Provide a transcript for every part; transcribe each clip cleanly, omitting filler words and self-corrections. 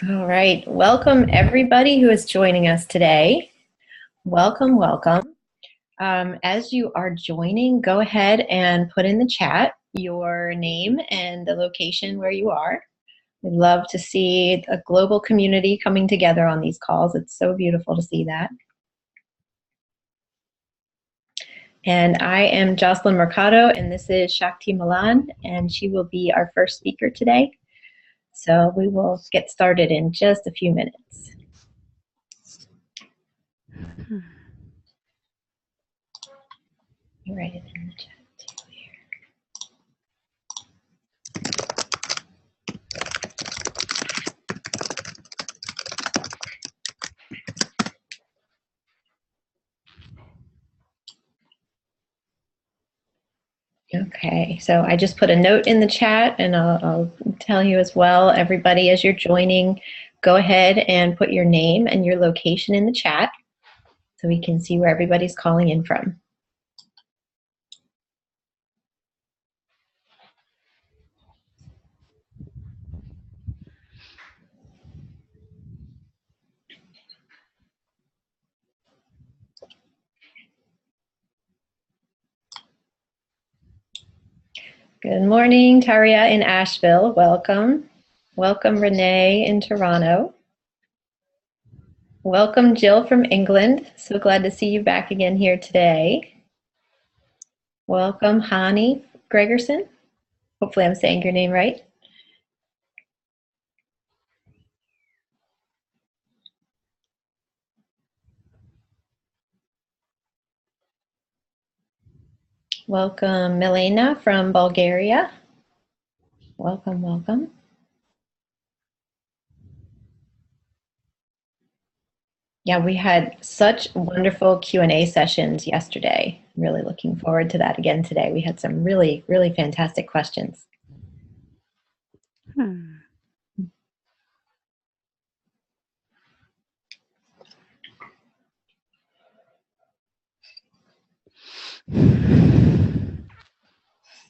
All right. Welcome, everybody who is joining us today. Welcome, welcome. As you are joining, go ahead and put in the chat your name and the location where you are. We'd love to see a global community coming together on these calls. It's so beautiful to see that. And I am Jocelyn Mercado, and this is Shakti Malan, and she will be our first speaker today. So we will get started in just a few minutes. Write it in the chat too here. Okay, so I just put a note in the chat, and I'll tell you as well, everybody, as you're joining, go ahead and put your name and your location in the chat so we can see where everybody's calling in from. Good morning, Taria in Asheville. Welcome. Welcome, Renee in Toronto. Welcome, Jill from England. So glad to see you back again here today. Welcome, Hani Gregerson. Hopefully I'm saying your name right. Welcome, Milena from Bulgaria. Welcome, welcome. Yeah, we had such wonderful Q&A sessions yesterday. I'm really looking forward to that again today. We had some really, really fantastic questions.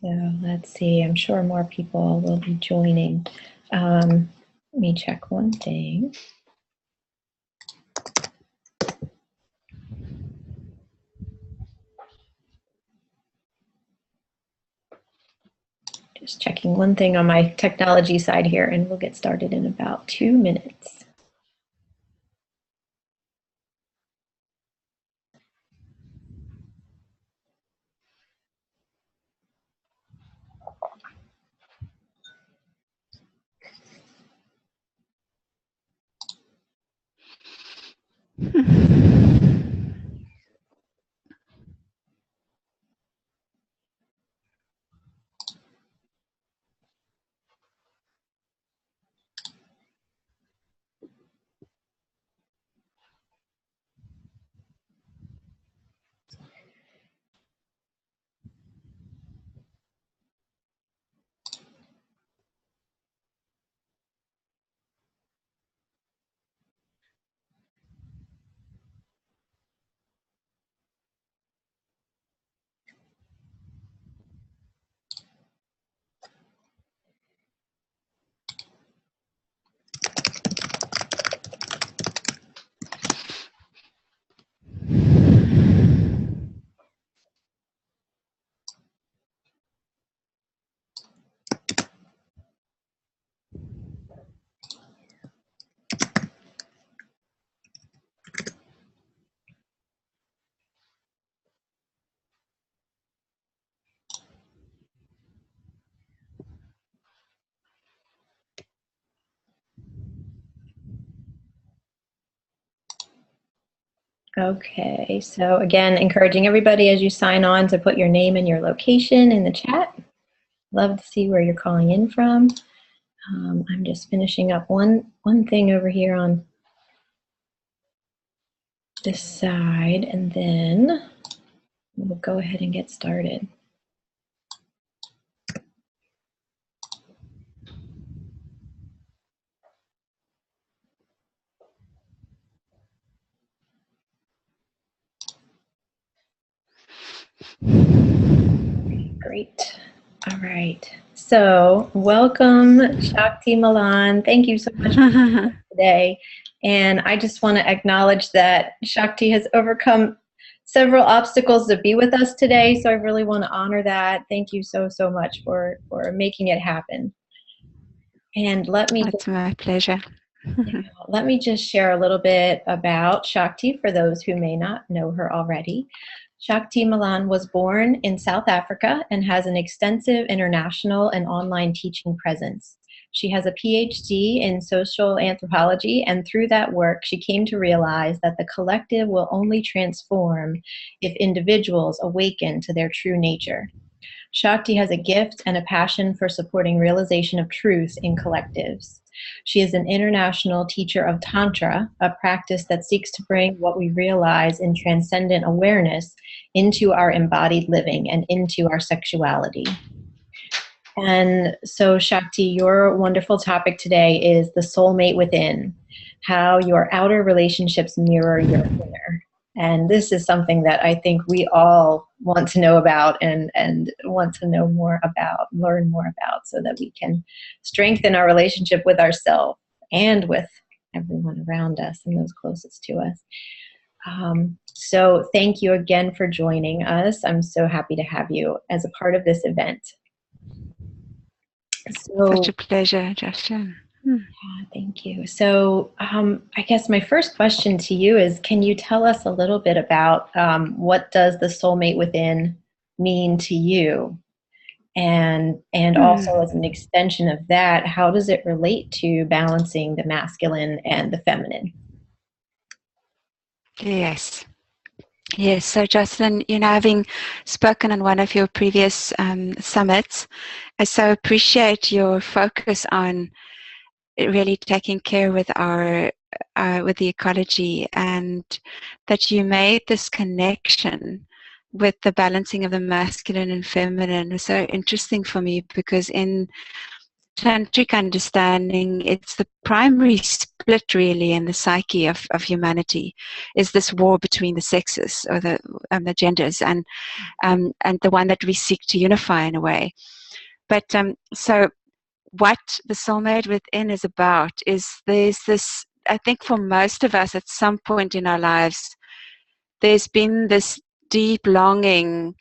So let's see, I'm sure more people will be joining. Let me check one thing. Just checking one thing on my technology side here, and we'll get started in about 2 minutes. Okay, so again, encouraging everybody as you sign on to put your name and your location in the chat. Love to see where you're calling in from. I'm just finishing up one thing over here on this side, and then we'll go ahead and get started. Great. All right. So, welcome, Shakti Malan. Thank you so much for joining us today. And I just want to acknowledge that Shakti has overcome several obstacles to be with us today. So I really want to honor that. Thank you so, so much for making it happen. And It's my pleasure. let me just share a little bit about Shakti for those who may not know her already. Shakti Malan was born in South Africa and has an extensive international and online teaching presence. She has a PhD in social anthropology, and through that work, she came to realize that the collective will only transform if individuals awaken to their true nature. Shakti has a gift and a passion for supporting realization of truth in collectives. She is an international teacher of Tantra, a practice that seeks to bring what we realize in transcendent awareness into our embodied living and into our sexuality. And so, Shakti, your wonderful topic today is the soulmate within, how your outer relationships mirror your inner. And this is something that I think we all want to know about and want to know more about, learn more about, so that we can strengthen our relationship with ourselves and with everyone around us and those closest to us. So thank you again for joining us. I'm so happy to have you as a part of this event. Such a pleasure, Justin. Thank you. So I guess my first question to you is, can you tell us a little bit about what does the soulmate within mean to you? And also as an extension of that, how does it relate to balancing the masculine and the feminine? Yes. Yes, so Jocelyn, having spoken on one of your previous summits, I so appreciate your focus on really taking care with with the ecology, and that you made this connection with the balancing of the masculine and feminine was so interesting for me, because in tantric understanding, it's the primary split really in the psyche of humanity, is this war between the sexes, or the genders, and the one that we seek to unify in a way. But so what the soulmate within is about is, there's this, I think for most of us at some point in our lives, there's been this deep longing,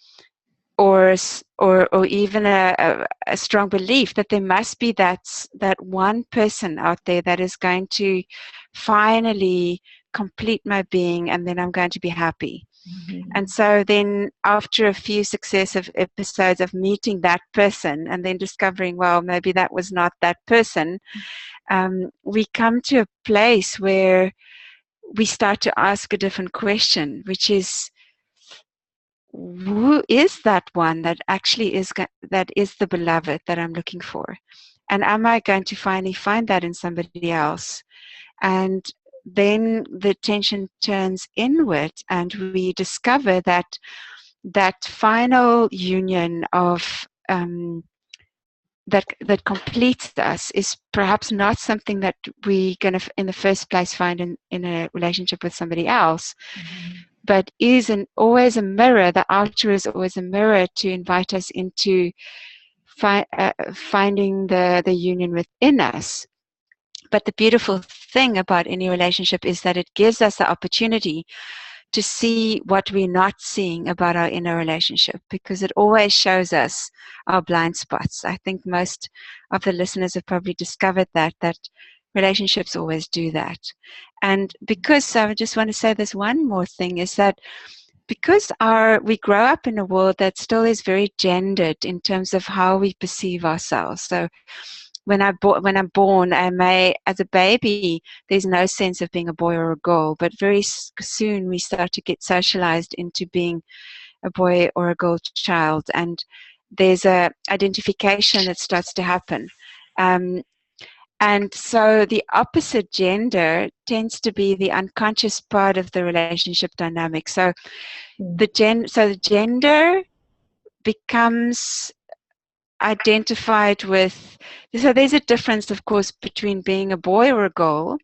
or even a strong belief that there must be that one person out there that is going to finally complete my being, and then I'm going to be happy. Mm-hmm. And so then after a few successive episodes of meeting that person and then discovering, well, maybe that was not that person, we come to a place where we start to ask a different question, which is, who is that one that actually is the beloved that I'm looking for? And am I going to finally find that in somebody else? And then the attention turns inward, and we discover that final union of that completes us is perhaps not something that we're going to in the first place find in a relationship with somebody else. Mm-hmm. But is always a mirror. The outer is always a mirror to invite us into finding the union within us. But the beautiful thing about any relationship is that it gives us the opportunity to see what we're not seeing about our inner relationship, because it always shows us our blind spots. I think most of the listeners have probably discovered that relationships always do that. And because I just want to say this one more thing, is that because we grow up in a world that still is very gendered in terms of how we perceive ourselves. So when I'm born, as a baby, there's no sense of being a boy or a girl, but very soon we start to get socialized into being a boy or a girl child, and there's a identification that starts to happen. And so the opposite gender tends to be the unconscious part of the relationship dynamic. So the gender becomes identified with, so there's a difference, of course, between being a boy or a girl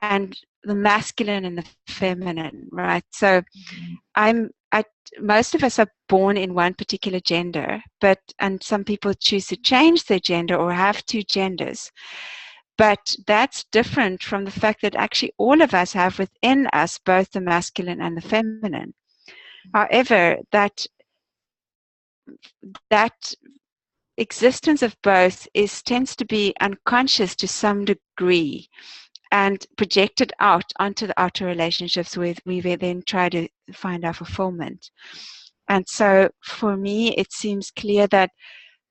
and the masculine and the feminine, right? So most of us are born in one particular gender, and some people choose to change their gender or have two genders. But that's different from the fact that actually all of us have within us both the masculine and the feminine. However, that existence of both tends to be unconscious to some degree and projected out onto the outer relationships where we then try to find our fulfillment. And so for me, it seems clear that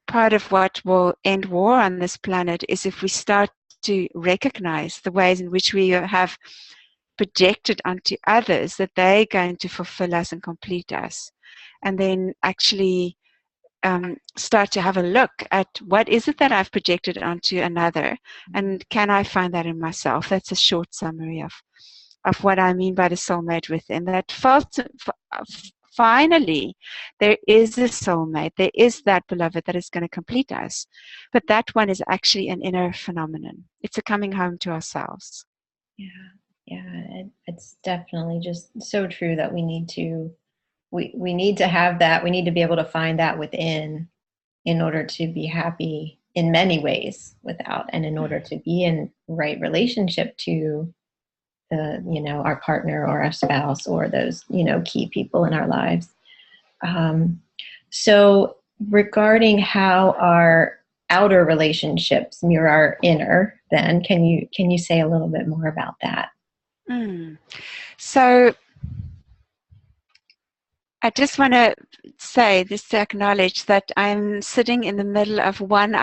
part of what will end war on this planet is if we start to recognize the ways in which we have projected onto others that they're going to fulfill us and complete us. And then actually start to have a look at what is it that I've projected onto another, and can I find that in myself? That's a short summary of what I mean by the soulmate within. That finally there is a soulmate, there is that beloved that is going to complete us, but that one is actually an inner phenomenon. It's a coming home to ourselves. It's definitely just so true that we need to have that. We need to be able to find that within in order to be happy in many ways without, and in order to be in right relationship to our partner or our spouse or those, key people in our lives. So regarding how our outer relationships mirror our inner, then can you say a little bit more about that? So I just want to say, just to acknowledge that I'm sitting in the middle of one.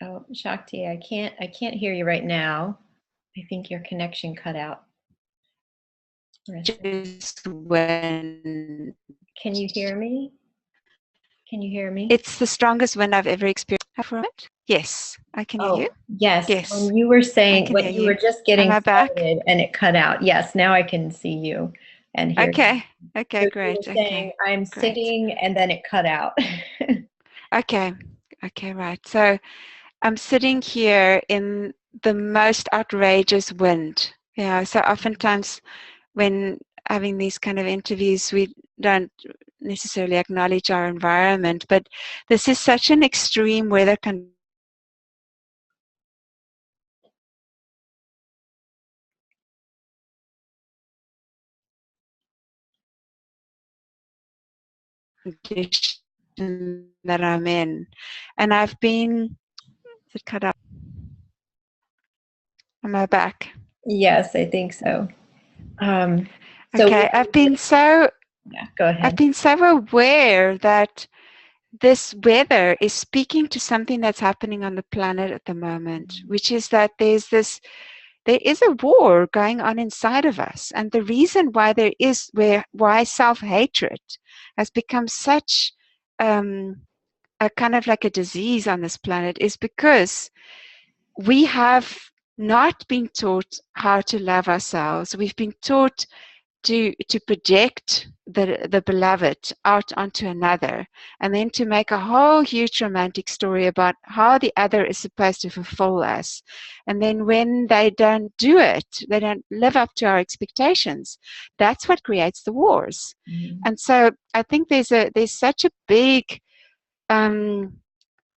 Oh, Shakti, I can't hear you right now. I think your connection cut out. When Can you hear me? Can you hear me? It's the strongest wind I've ever experienced. Yes, I can hear you. Yes. Yes. When you were saying, when you were just getting started and it cut out. Yes, now I can see you and hear you. Okay, so great. You were saying, I'm sitting, and then it cut out. Okay, right. So I'm sitting here in the most outrageous wind. So oftentimes when having these kind of interviews, we don't necessarily acknowledge our environment, but this is such an extreme weather condition that I'm in. And I've been, is it cut up? Am I back? Yes, I think so. Okay, I've been so go ahead. I've been so aware that this weather is speaking to something that's happening on the planet at the moment, which is that there is a war going on inside of us. And the reason why why self-hatred has become such a kind of like a disease on this planet is because we have not been taught how to love ourselves. We've been taught to project the beloved out onto another, and then to make a whole huge romantic story about how the other is supposed to fulfill us. And then when they don't do it, they don't live up to our expectations, that's what creates the wars. And so I think there's such a big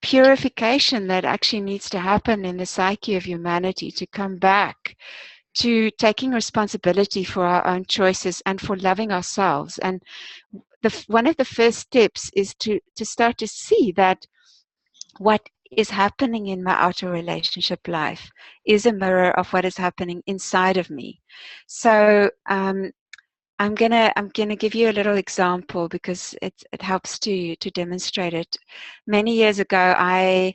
purification that actually needs to happen in the psyche of humanity to come back to taking responsibility for our own choices and for loving ourselves. And one of the first steps is to start to see that what is happening in my outer relationship life is a mirror of what is happening inside of me. So I'm gonna give you a little example because it helps to demonstrate it. Many years ago, I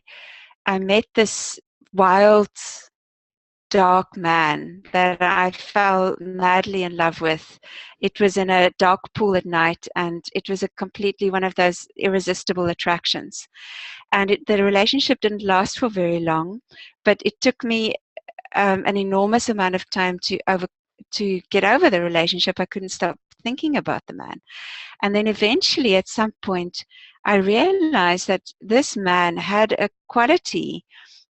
met this wild, dark man that I fell madly in love with. It was in a dark pool at night, and it was a completely one of those irresistible attractions. And the relationship didn't last for very long, but it took me an enormous amount of time to get over the relationship. I couldn't stop thinking about the man. And then eventually at some point I realized that this man had a quality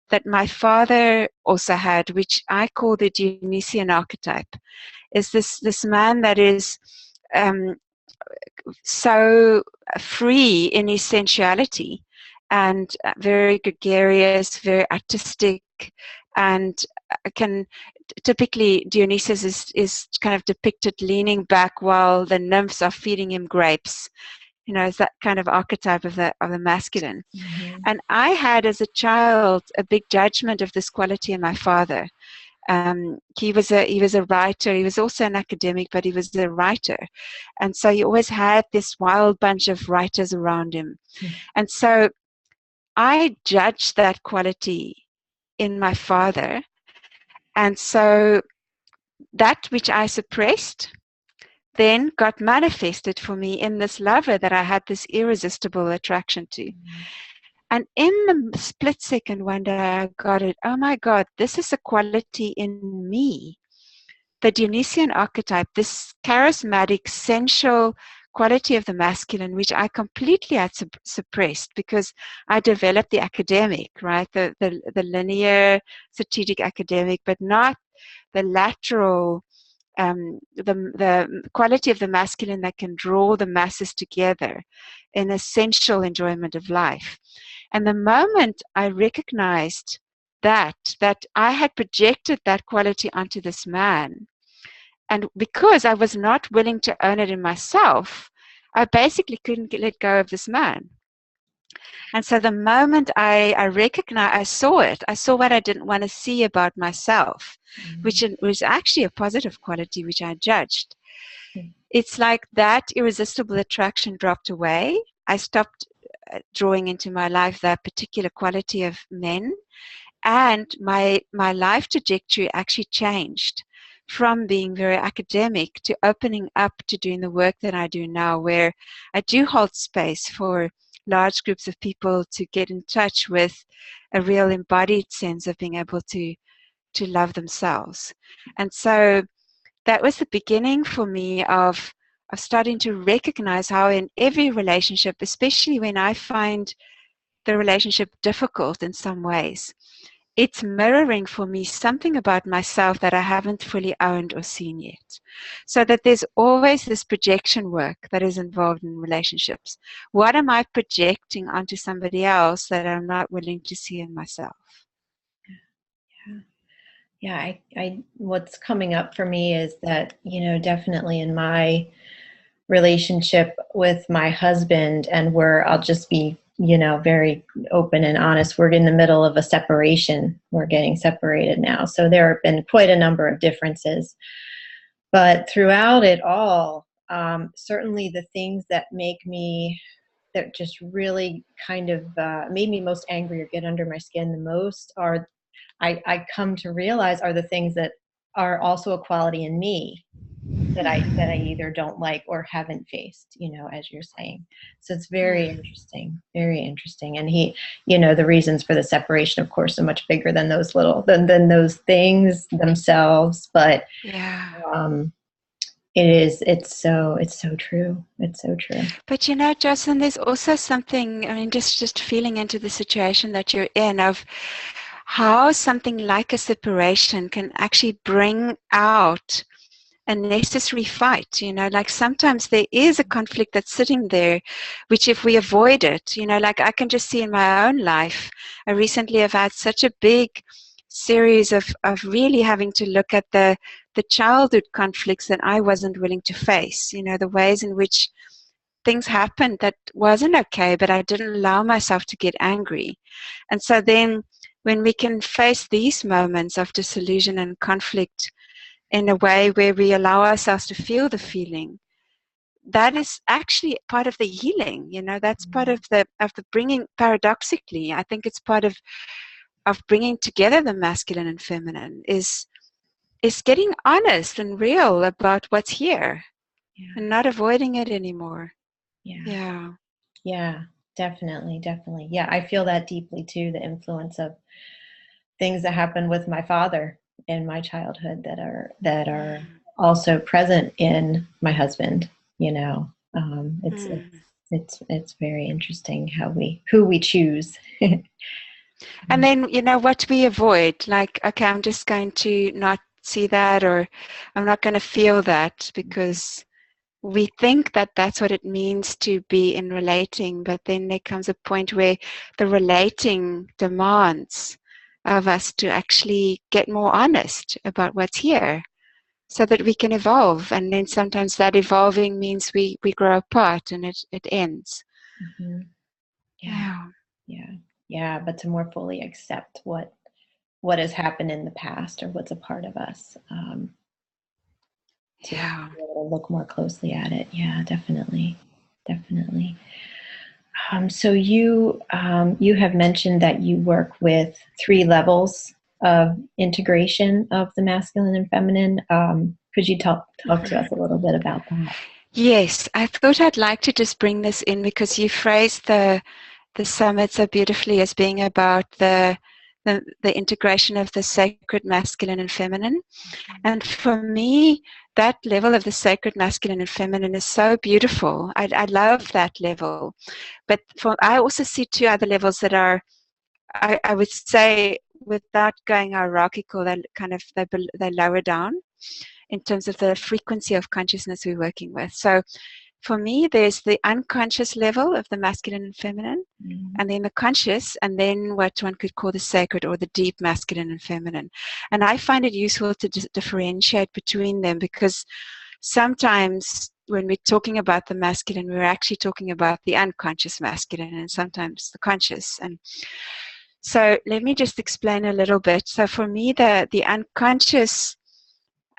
that my father also had, which I call the Dionysian archetype, is this man that is um, so free in his sensuality and very gregarious, very artistic, and can typically Dionysus is kind of depicted leaning back while the nymphs are feeding him grapes. You know, it's that kind of archetype of the masculine. Mm-hmm. And I had, as a child, a big judgment of this quality in my father. He was a writer. He was also an academic, but he was a writer, and so he always had this wild bunch of writers around him. And so I judged that quality in my father, and so that which I suppressed then got manifested for me in this lover that I had this irresistible attraction to. And in the split second one day, I got it. Oh my God, this is a quality in me. The Dionysian archetype, this charismatic, sensual quality of the masculine, which I completely had suppressed because I developed the academic, right? The linear, strategic academic, but not the lateral, the quality of the masculine that can draw the masses together in essential enjoyment of life. And the moment I recognized that I had projected that quality onto this man, and because I was not willing to own it in myself, I basically couldn't let go of this man. And so the moment I recognized, I saw it, I saw what I didn't want to see about myself, which was actually a positive quality, which I judged. It's like that irresistible attraction dropped away. I stopped drawing into my life that particular quality of men, and my life trajectory actually changed from being very academic to opening up to doing the work that I do now, where I do hold space for large groups of people to get in touch with a real embodied sense of being able to love themselves. And so that was the beginning for me of starting to recognize how in every relationship, especially when I find the relationship difficult in some ways, it's mirroring for me something about myself that I haven't fully owned or seen yet. So that there's always this projection work that is involved in relationships. What am I projecting onto somebody else that I'm not willing to see in myself? Yeah, I what's coming up for me is that, definitely in my relationship with my husband, and I'll just be, very open and honest, we're in the middle of a separation. We're getting separated now. So there have been quite a number of differences. But throughout it all, certainly the things that just really kind of made me most angry or get under my skin the most are I come to realize are the things that are also a quality in me that I either don't like or haven't faced, as you're saying. So it's very interesting, very interesting. And the reasons for the separation, of course, are much bigger than those than those things themselves. But Yeah. it's so true. It's so true. But Jocelyn, there's also something, I mean, just feeling into the situation that you're in, of how something like a separation can actually bring out a necessary fight. Like sometimes there is a conflict that's sitting there, which if we avoid it, like I can just see in my own life, I recently have had such a big series of really having to look at the childhood conflicts that I wasn't willing to face, the ways in which things happened that wasn't okay, but I didn't allow myself to get angry. And so then when we can face these moments of disillusion and conflict in a way where we allow ourselves to feel the feeling, that is actually part of the healing. That's part of the bringing, paradoxically, I think it's part of bringing together the masculine and feminine, is getting honest and real about what's here, and not avoiding it anymore. Yeah, definitely, definitely. Yeah, I feel that deeply too, the influence of things that happened with my father in my childhood that are also present in my husband. It's It's very interesting who we choose. And then, what we avoid, like, okay, I'm just going to not see that, or I'm not going to feel that, because we think that that's what it means to be in relating. But then there comes a point where the relating demands of us to actually get more honest about what's here, so that we can evolve. And then sometimes that evolving means we grow apart and it ends. Mm-hmm. Yeah. Yeah. But to more fully accept what has happened in the past, or what's a part of us, to be able to look more closely at it. Yeah, definitely. So you have mentioned that you work with 3 levels of integration of the masculine and feminine. Could you talk to us a little bit about that? Yes, I thought I'd like to just bring this in, because you phrased the summit so beautifully as being about the integration of the sacred masculine and feminine. And for me, that level of the sacred masculine and feminine is so beautiful. I love that level. But I also see 2 other levels that are, I would say, without going hierarchical, they're lower down in terms of the frequency of consciousness we're working with. So for me, there's the unconscious level of the masculine and feminine, and then the conscious, and then what one could call the sacred or the deep masculine and feminine. And I find it useful to differentiate between them, because sometimes when we're talking about the masculine, we're actually talking about the unconscious masculine, and sometimes the conscious. And so let me just explain a little bit. So for me, the unconscious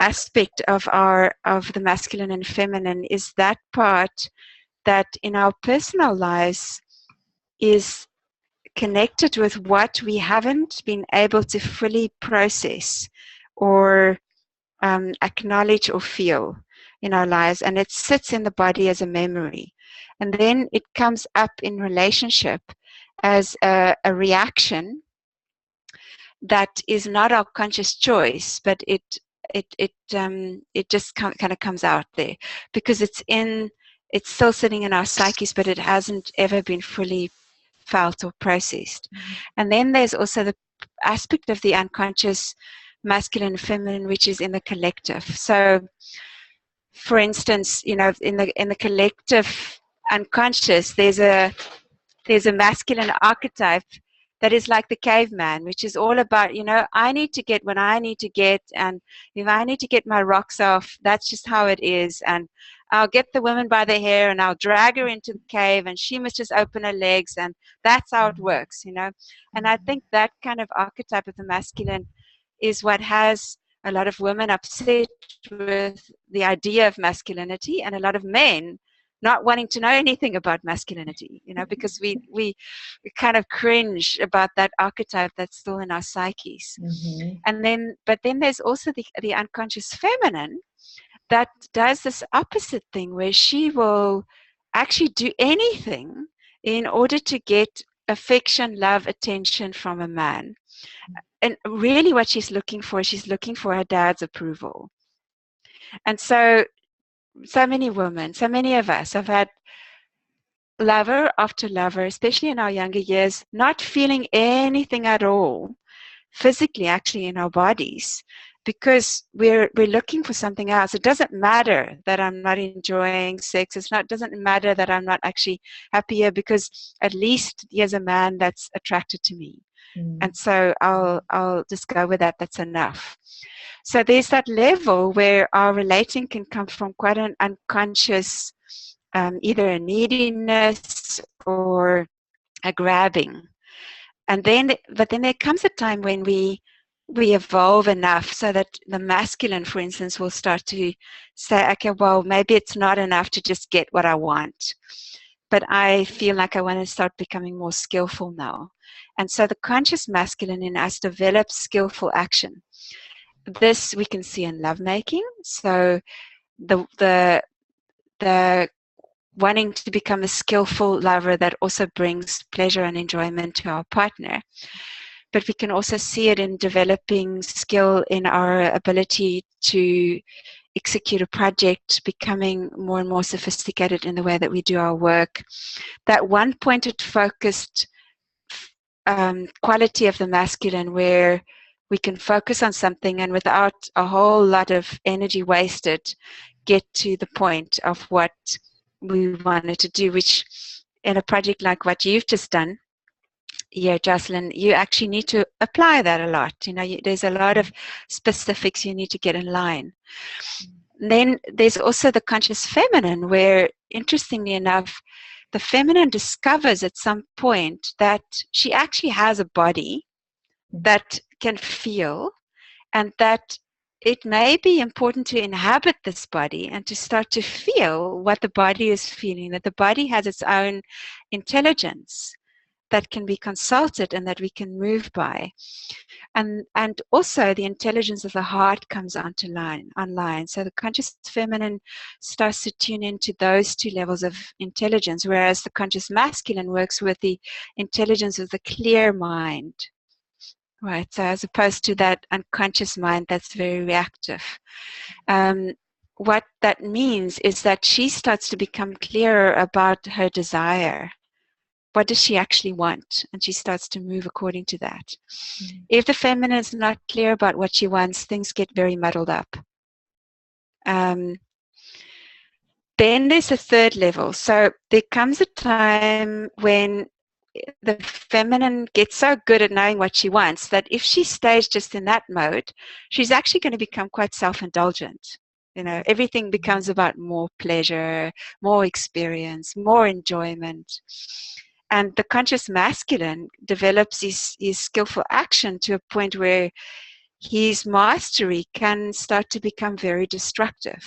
aspect of the masculine and feminine is that part that in our personal lives is connected with what we haven't been able to fully process or acknowledge or feel in our lives, and it sits in the body as a memory, and then it comes up in relationship as a reaction that is not our conscious choice, but it just kind of comes out there, because it's still sitting in our psyches, but it hasn't ever been fully felt or processed. And then there's also the aspect of the unconscious masculine and feminine, which is in the collective. So for instance, in the collective unconscious, there's a masculine archetype that is like the caveman, which is all about, I need to get what I need to get, and if I need to get my rocks off, that's just how it is, and I'll get the woman by the hair and I'll drag her into the cave and she must just open her legs, and that's how it works, And I think that kind of archetype of the masculine is what has a lot of women upset with the idea of masculinity, and a lot of men not wanting to know anything about masculinity, because we kind of cringe about that archetype that's still in our psyches. And but then there's also the unconscious feminine that does this opposite thing, where she will actually do anything in order to get affection, love, attention from a man. And really what she's looking for her dad's approval. And so many women, so many of us have had lover after lover, especially in our younger years, not feeling anything at all physically, actually, in our bodies, because we're looking for something else. It doesn't matter that I'm not enjoying sex. It doesn't matter that I'm not actually happier, because at least here's a man that's attracted to me. And so I'll just go with that. That's enough. So there's that level where our relating can come from quite an unconscious, either a neediness or a grabbing. But then there comes a time when we evolve enough so that the masculine, for instance, will start to say, okay, well, maybe it's not enough to just get what I want, but I feel like I want to start becoming more skillful now. And so the conscious masculine in us develops skillful action. This we can see in lovemaking. So the wanting to become a skillful lover that also brings pleasure and enjoyment to our partner. But we can also see it in developing skill in our ability to execute a project, becoming more and more sophisticated in the way that we do our work. That one-pointed focused quality of the masculine, where we can focus on something and without a whole lot of energy wasted, get to the point of what we wanted to do, which in a project like what you've just done, yeah, Jocelyn, you actually need to apply that a lot. There's a lot of specifics you need to get in line. Then there's also the conscious feminine, where, interestingly enough, the feminine discovers at some point that she actually has a body that can feel, and that it may be important to inhabit this body and to start to feel what the body is feeling, that the body has its own intelligence that can be consulted and that we can move by. And also the intelligence of the heart comes online. So the conscious feminine starts to tune into those two levels of intelligence, whereas the conscious masculine works with the intelligence of the clear mind. Right, so as opposed to that unconscious mind that's very reactive. What that means is that she starts to become clearer about her desire. What does she actually want? And she starts to move according to that. Mm-hmm. If the feminine is not clear about what she wants, things get very muddled up. Then there's a third level. So there comes a time when the feminine gets so good at knowing what she wants that if she stays just in that mode, she's actually going to become quite self-indulgent. Everything becomes about more pleasure, more experience, more enjoyment. And the conscious masculine develops his skillful action to a point where his mastery can start to become very destructive,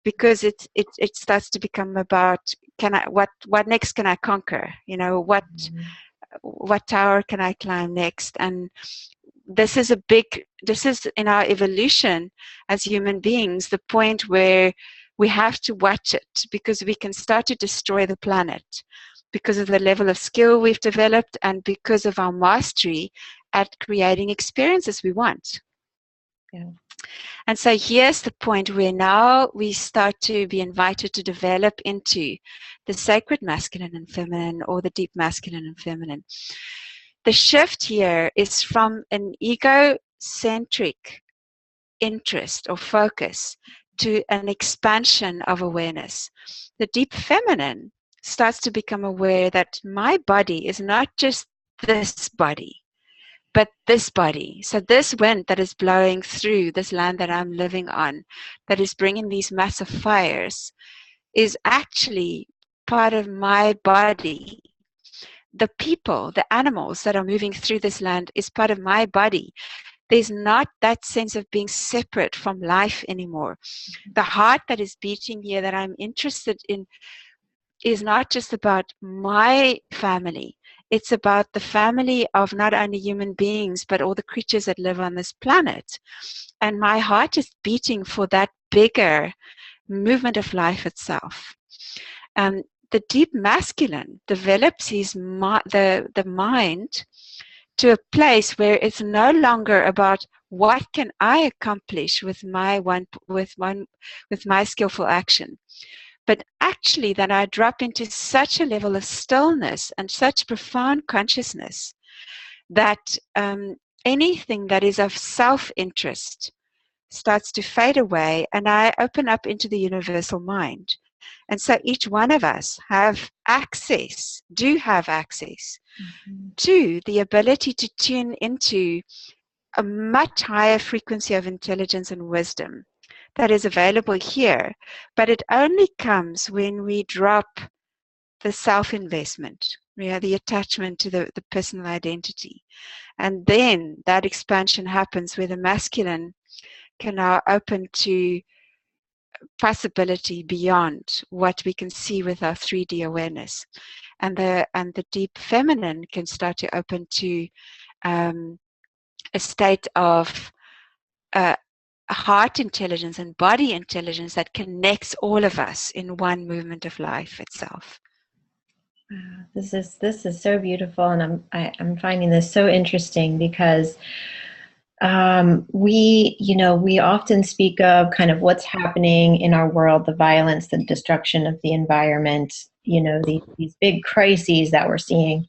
because it starts to become about, what next can I conquer? What tower can I climb next? And this is in our evolution as human beings, the point where we have to watch it, because we can start to destroy the planet because of the level of skill we've developed and because of our mastery at creating experiences we want. Yeah. And so here's the point where now we start to be invited to develop into the sacred masculine and feminine, or the deep masculine and feminine. The shift here is from an egocentric interest or focus to an expansion of awareness. The deep feminine starts to become aware that my body is not just this body, but this body. So this wind that is blowing through this land that I'm living on, that is bringing these massive fires, is actually part of my body. The people, the animals that are moving through this land is part of my body. There's not that sense of being separate from life anymore. The heart that is beating here that I'm interested in is not just about my family. It's about the family of not only human beings, but all the creatures that live on this planet. And my heart is beating for that bigger movement of life itself. The deep masculine develops the mind to a place where it's no longer about what can I accomplish with my skillful action, but actually that I drop into such a level of stillness and such profound consciousness that anything that is of self-interest starts to fade away, and I open up into the universal mind. And so each one of us do have access to the ability to tune into a much higher frequency of intelligence and wisdom that is available here, but it only comes when we drop the self-investment, the attachment to the personal identity. And then that expansion happens where the masculine can now open to possibility beyond what we can see with our 3D awareness. And the deep feminine can start to open to a state of heart intelligence and body intelligence that connects all of us in one movement of life itself. Wow, this is so beautiful, and I'm finding this so interesting, because We often speak of kind of what's happening in our world, the violence, the destruction of the environment, these big crises that we're seeing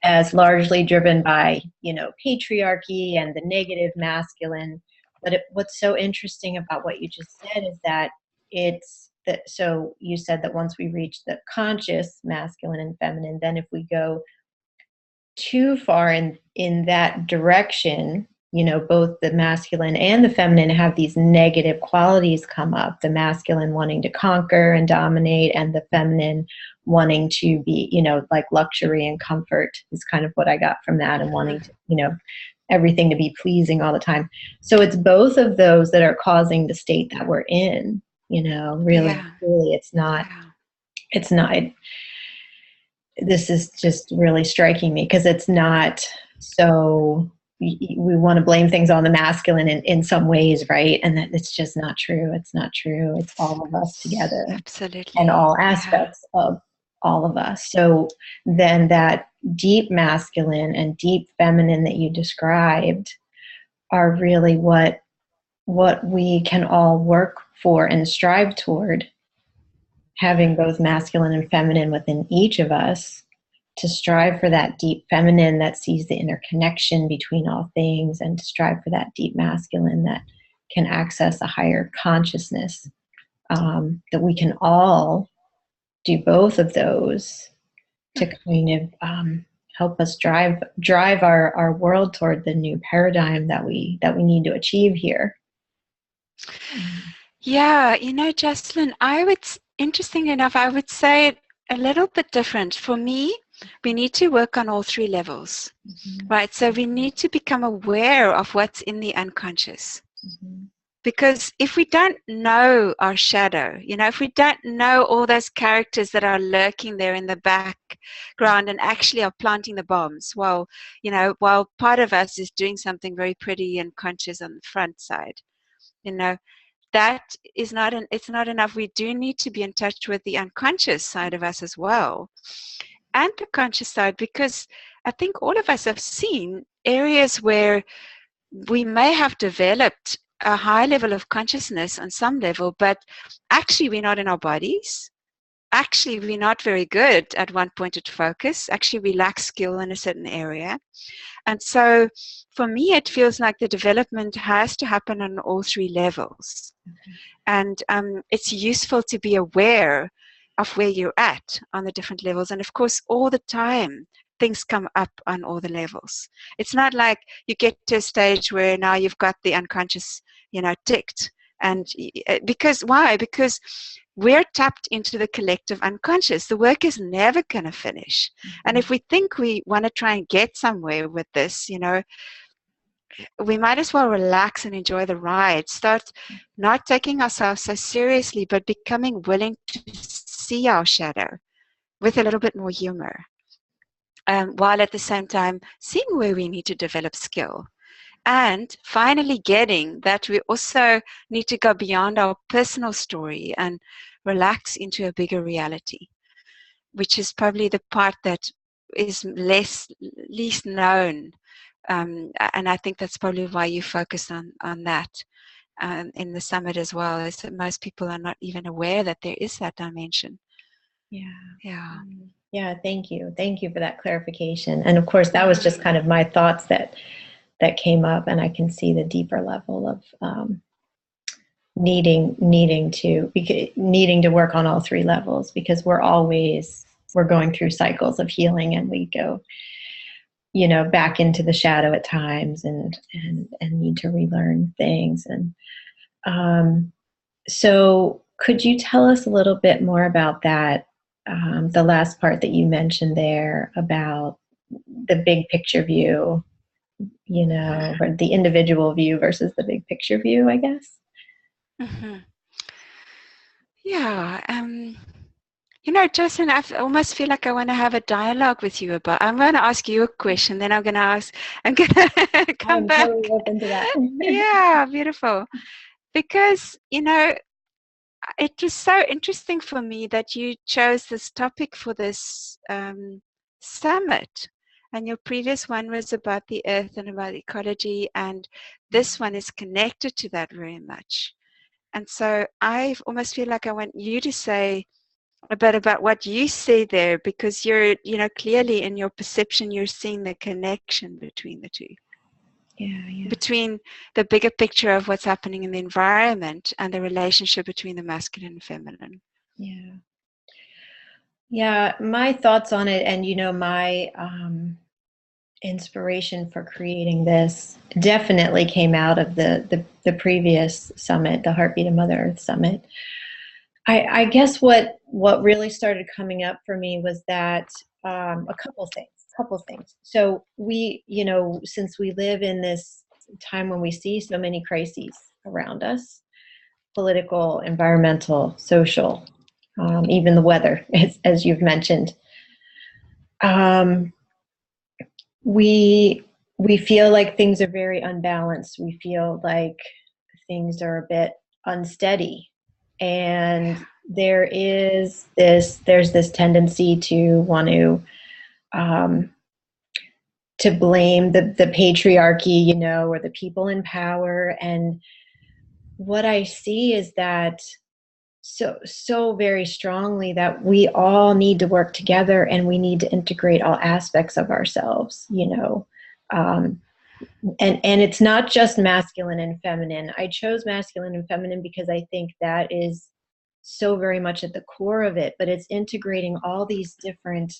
as largely driven by, patriarchy and the negative masculine. But what's so interesting about what you just said is that so you said that once we reach the conscious masculine and feminine, then if we go too far in that direction, both the masculine and the feminine have these negative qualities come up, the masculine wanting to conquer and dominate, and the feminine wanting to be, like luxury and comfort is kind of what I got from that, and wanting to, everything to be pleasing all the time. So it's both of those that are causing the state that we're in, really, Yeah. really, it's not this is just really striking me because it's not so we want to blame things on the masculine in some ways, right? And that it's just not true. It's not true. It's all of us together and Absolutely. all Yeah. aspects of all of us. So then that deep masculine and deep feminine that you described are really what we can all work for and strive toward, having both masculine and feminine within each of us, to strive for that deep feminine that sees the interconnection between all things, and to strive for that deep masculine that can access a higher consciousness. That we can all do both of those to kind of help us drive our world toward the new paradigm that we need to achieve here. Yeah, Jocelyn, interesting enough, I would say it a little bit different. For me, we need to work on all three levels, right? So we need to become aware of what's in the unconscious. Because if we don't know our shadow, if we don't know all those characters that are lurking there in the background and actually are planting the bombs, while part of us is doing something very pretty and conscious on the front side, that is it's not enough. We do need to be in touch with the unconscious side of us as well, and the conscious side, because I think all of us have seen areas where we may have developed a high level of consciousness on some level, but actually we're not in our bodies. Actually, we're not very good at one-pointed focus. Actually, we lack skill in a certain area. And so for me, it feels like the development has to happen on all three levels. And it's useful to be aware of where you're at on the different levels. And of course, all the time, things come up on all the levels. It's not like you get to a stage where now you've got the unconscious, ticked. And why? Because we're tapped into the collective unconscious. The work is never going to finish. And if we think we want to try and get somewhere with this, we might as well relax and enjoy the ride. Start not taking ourselves so seriously, but becoming willing to see our shadow with a little bit more humor, while at the same time seeing where we need to develop skill. And finally getting that we also need to go beyond our personal story and relax into a bigger reality, which is probably the part that is least known. And I think that's probably why you focus on that in the summit as well, is that most people are not even aware that there is that dimension. Yeah, thank you for that clarification. And of course, that was just kind of my thoughts that came up, and I can see the deeper level of needing to work on all three levels, because we're going through cycles of healing, and we go back into the shadow at times, and need to relearn things. And so could you tell us a little bit more about that, the last part that you mentioned there about the big picture view, or the individual view versus the big picture view, I guess? Mm-hmm. Yeah. Jocelyn, I almost feel like I want to have a dialogue with you about. I'm going to ask you a question, then I'm going to come I'm back. totally open to that. Yeah, beautiful. Because, it was so interesting for me that you chose this topic for this summit. And your previous one was about the earth and about ecology, and this one is connected to that very much. And so I almost feel like I want you to say a bit about what you see there, because you're, clearly in your perception, you're seeing the connection between the two. Yeah. Between the bigger picture of what's happening in the environment and the relationship between the masculine and feminine. Yeah. Yeah, my thoughts on it, and my inspiration for creating this definitely came out of the previous summit, the Heartbeat of Mother Earth Summit. I guess what really started coming up for me was that a couple things. So we, since we live in this time when we see so many crises around us, political, environmental, social, even the weather, as you've mentioned, we feel like things are very unbalanced. We feel like things are a bit unsteady, and there's this tendency to want to blame the patriarchy, or the people in power. And what I see is that so very strongly that we all need to work together, and we need to integrate all aspects of ourselves, um, and it's not just masculine and feminine. I chose masculine and feminine because I think that is so very much at the core of it, but it's integrating all these different,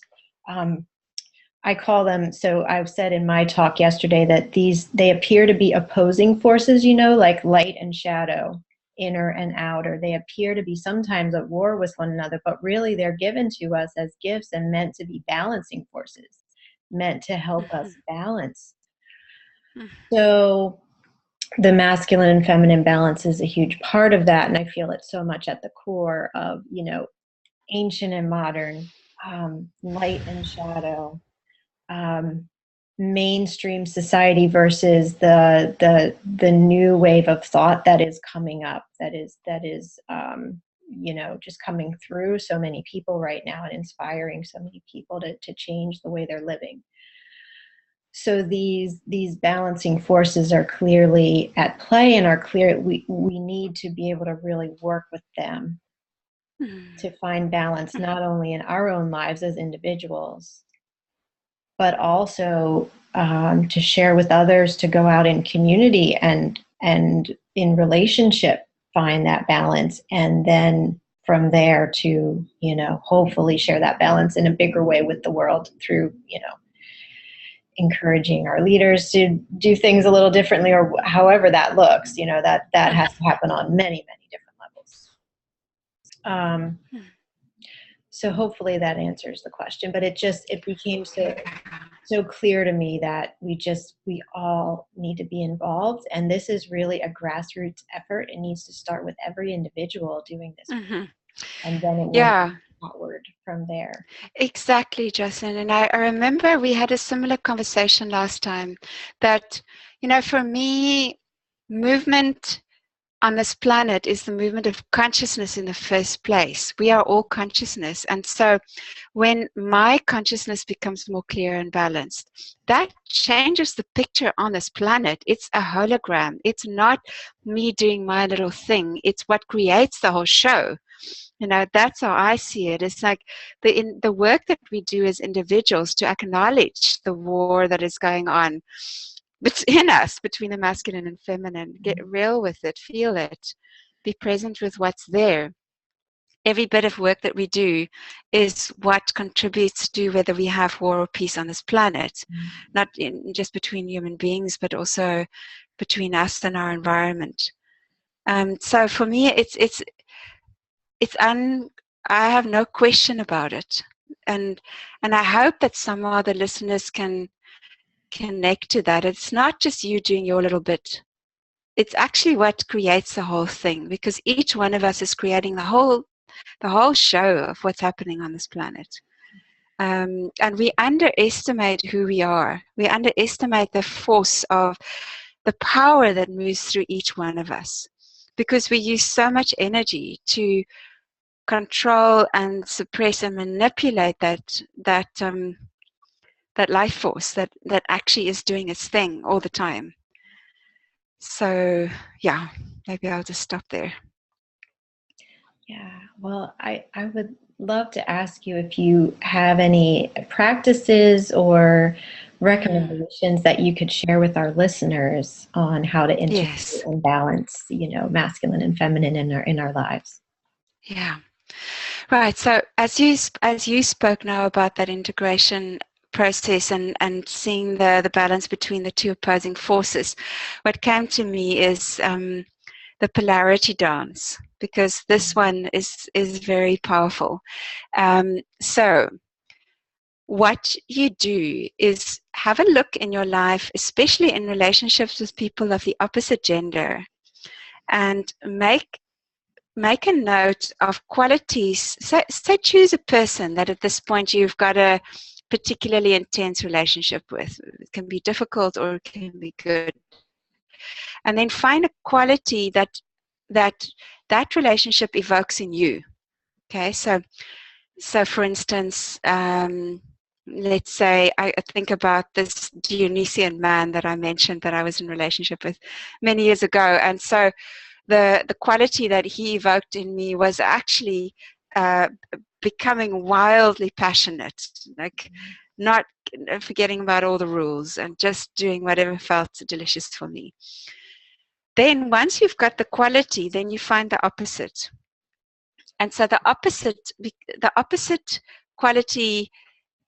I call them, so I've said in my talk yesterday that they appear to be opposing forces, like light and shadow, inner and outer. They appear to be sometimes at war with one another, but really they're given to us as gifts and meant to be balancing forces, meant to help us balance. So the masculine and feminine balance is a huge part of that, and I feel it's so much at the core of, ancient and modern, light and shadow, mainstream society versus the new wave of thought that is coming up, that is just coming through so many people right now and inspiring so many people to change the way they're living. So these balancing forces are clearly at play, and are clear. We need to be able to really work with them to find balance, not only in our own lives as individuals, but also to share with others, to go out in community and in relationship, find that balance, and then from there to hopefully share that balance in a bigger way with the world through encouraging our leaders to do things a little differently, or however that looks. That has to happen on many different levels. So hopefully that answers the question, but it became so clear to me that we all need to be involved, and this is really a grassroots effort. It needs to start with every individual doing this, and then it will move outward from there. Exactly, Jocelyn. And I remember we had a similar conversation last time that, for me, movement on this planet is the movement of consciousness in the first place. We are all consciousness. And so when my consciousness becomes more clear and balanced, that changes the picture on this planet. It's a hologram. It's not me doing my little thing. It's what creates the whole show. That's how I see it. It's like the work that we do as individuals to acknowledge the war that is going on in us, between the masculine and feminine. Get real with it, feel it, be present with what's there. Every bit of work that we do is what contributes to whether we have war or peace on this planet, not just between human beings, but also between us and our environment. So for me, I have no question about it, and I hope that some other listeners can connect to that. It's not just you doing your little bit. It's actually what creates the whole thing, because each one of us is creating the whole show of what's happening on this planet. And we underestimate who we are. We underestimate the force of the power that moves through each one of us, because we use so much energy to control and suppress and manipulate that that life force that actually is doing its thing all the time. So yeah, maybe I'll just stop there. Yeah, well, I would love to ask you if you have any practices or recommendations that you could share with our listeners on how to integrate Yes. and balance, masculine and feminine in our lives. Yeah. Right. So as you spoke now about that integration process and seeing the balance between the two opposing forces, what came to me is the polarity dance, because this one is very powerful. So what you do is have a look in your life, especially in relationships with people of the opposite gender, and make a note of qualities. Say choose a person that at this point you've got a particularly intense relationship with. It can be difficult or it can be good. And then find a quality that relationship evokes in you. Okay, so for instance, let's say I think about this Dionysian man that I mentioned that I was in relationship with many years ago, and so the quality that he evoked in me was actually uh, becoming wildly passionate, like not forgetting about all the rules and just doing whatever felt delicious for me. Then once you've got the quality, then you find the opposite. And so the opposite quality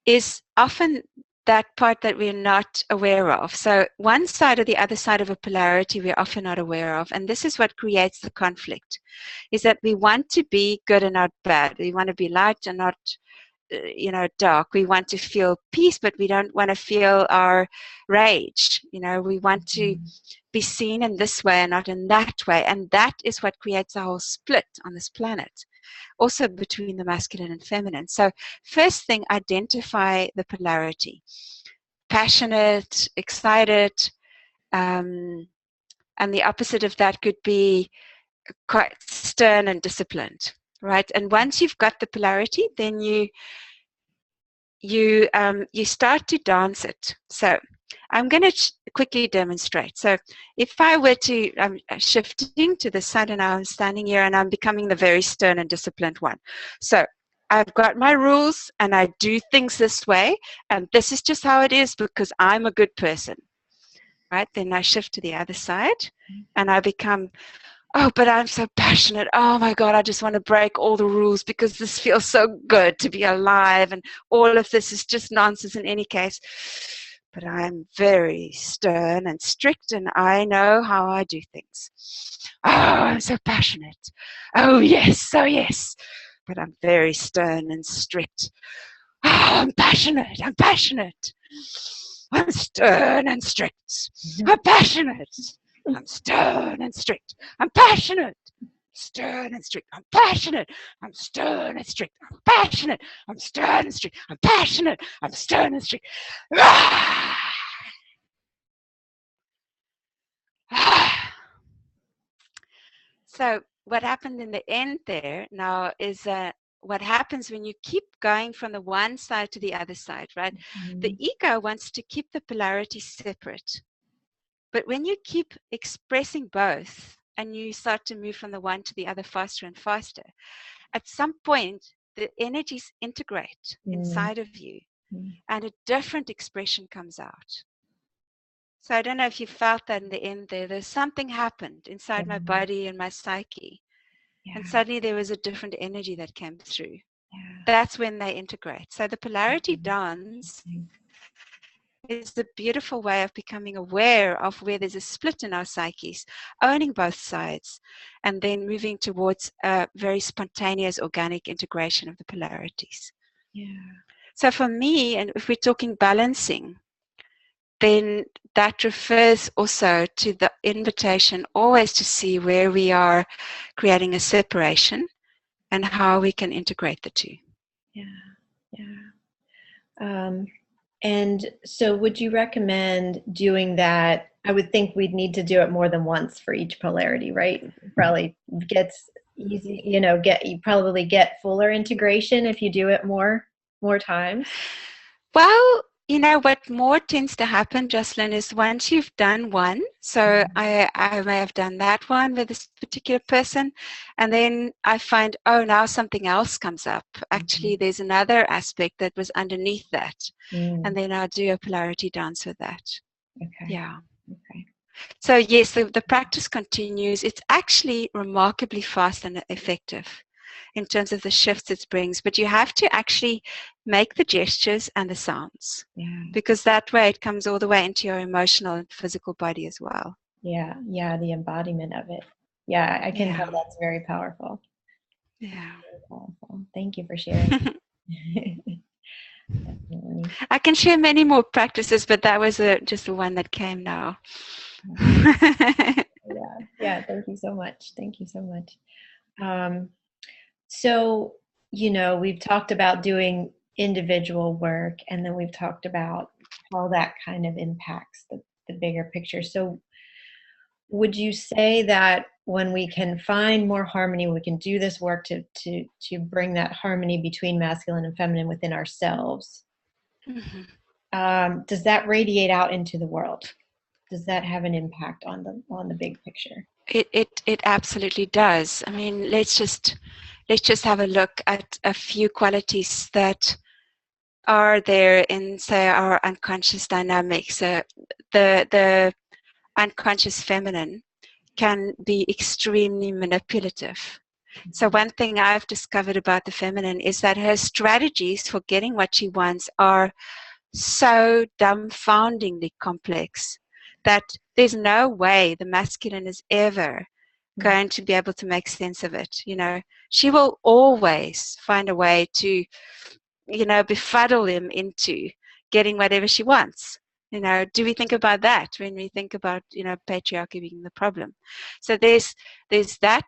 is often that part that we're not aware of. So one side or the other side of a polarity we're often not aware of. And this is what creates the conflict, is that we want to be good and not bad. We want to be light and not dark. We want to feel peace, but we don't want to feel our rage. We want to be seen in this way and not in that way. And that is what creates a whole split on this planet, also between the masculine and feminine. So first thing, identify the polarity. Passionate, excited, and the opposite of that could be quite stern and disciplined, right? And once you've got the polarity, then you start to dance it. So I'm going to quickly demonstrate. So if I were to, I'm shifting to the side, and now I'm standing here and I'm becoming the very stern and disciplined one. So I've got my rules and I do things this way, and this is just how it is because I'm a good person, right? Then I shift to the other side and I become, oh, but I'm so passionate. Oh my God, I just want to break all the rules because this feels so good to be alive. And all of this is just nonsense in any case. But I'm very stern and strict and I know how I do things. Oh, I'm so passionate. Oh, yes, oh, yes. But I'm very stern and strict. Oh, I'm passionate. I'm passionate. I'm stern and strict. I'm passionate. I'm stern and strict. I'm passionate. Stern and strict. I'm passionate. I'm stern and strict. I'm passionate. I'm stern and strict. I'm passionate. I'm stern and strict. So what happened in the end there now is what happens when you keep going from the one side to the other side, right? Mm-hmm. The ego wants to keep the polarity separate. But when you keep expressing both and you start to move from the one to the other faster and faster, at some point, the energies integrate inside of you and a different expression comes out. So I don't know if you felt that in the end there. There's something happened inside my body and my psyche. Yeah. And suddenly there was a different energy that came through. Yeah. That's when they integrate. So the polarity dance is the beautiful way of becoming aware of where there's a split in our psyches, owning both sides, and then moving towards a very spontaneous, organic integration of the polarities. Yeah. So for me, and if we're talking balancing, then that refers also to the invitation always to see where we are creating a separation and how we can integrate the two. Yeah, yeah. And so would you recommend doing that? I would think we'd need to do it more than once for each polarity, right? Probably gets easy, you probably get fuller integration if you do it more times. Well, you know, what more tends to happen, Jocelyn, is once you've done one, so I may have done that one with this particular person, and then I find, oh, now something else comes up. Actually, there's another aspect that was underneath that. And then I'll do a polarity dance with that. Okay. Yeah. Okay. So yes, the practice continues. It's actually remarkably fast and effective in terms of the shifts it brings, but you have to actually make the gestures and the sounds, because that way it comes all the way into your emotional and physical body as well. Yeah, the embodiment of it. Yeah, I can tell that's very powerful. Yeah. Very powerful. Thank you for sharing. Definitely. I can share many more practices, but that was just the one that came now. Yeah, thank you so much. Thank you so much. So, we've talked about doing individual work, and then we've talked about how that kind of impacts the bigger picture. So, would you say that when we can find more harmony, we can do this work to bring that harmony between masculine and feminine within ourselves? Does that radiate out into the world? Does that have an impact on the big picture? It absolutely does. I mean, let's just have a look at a few qualities that are there in, say, our unconscious dynamics. The unconscious feminine can be extremely manipulative. So one thing I've discovered about the feminine is that her strategies for getting what she wants are so dumbfoundingly complex that there's no way the masculine is ever going to be able to make sense of it. She will always find a way to, befuddle him into getting whatever she wants. Do we think about that when we think about, patriarchy being the problem? So there's that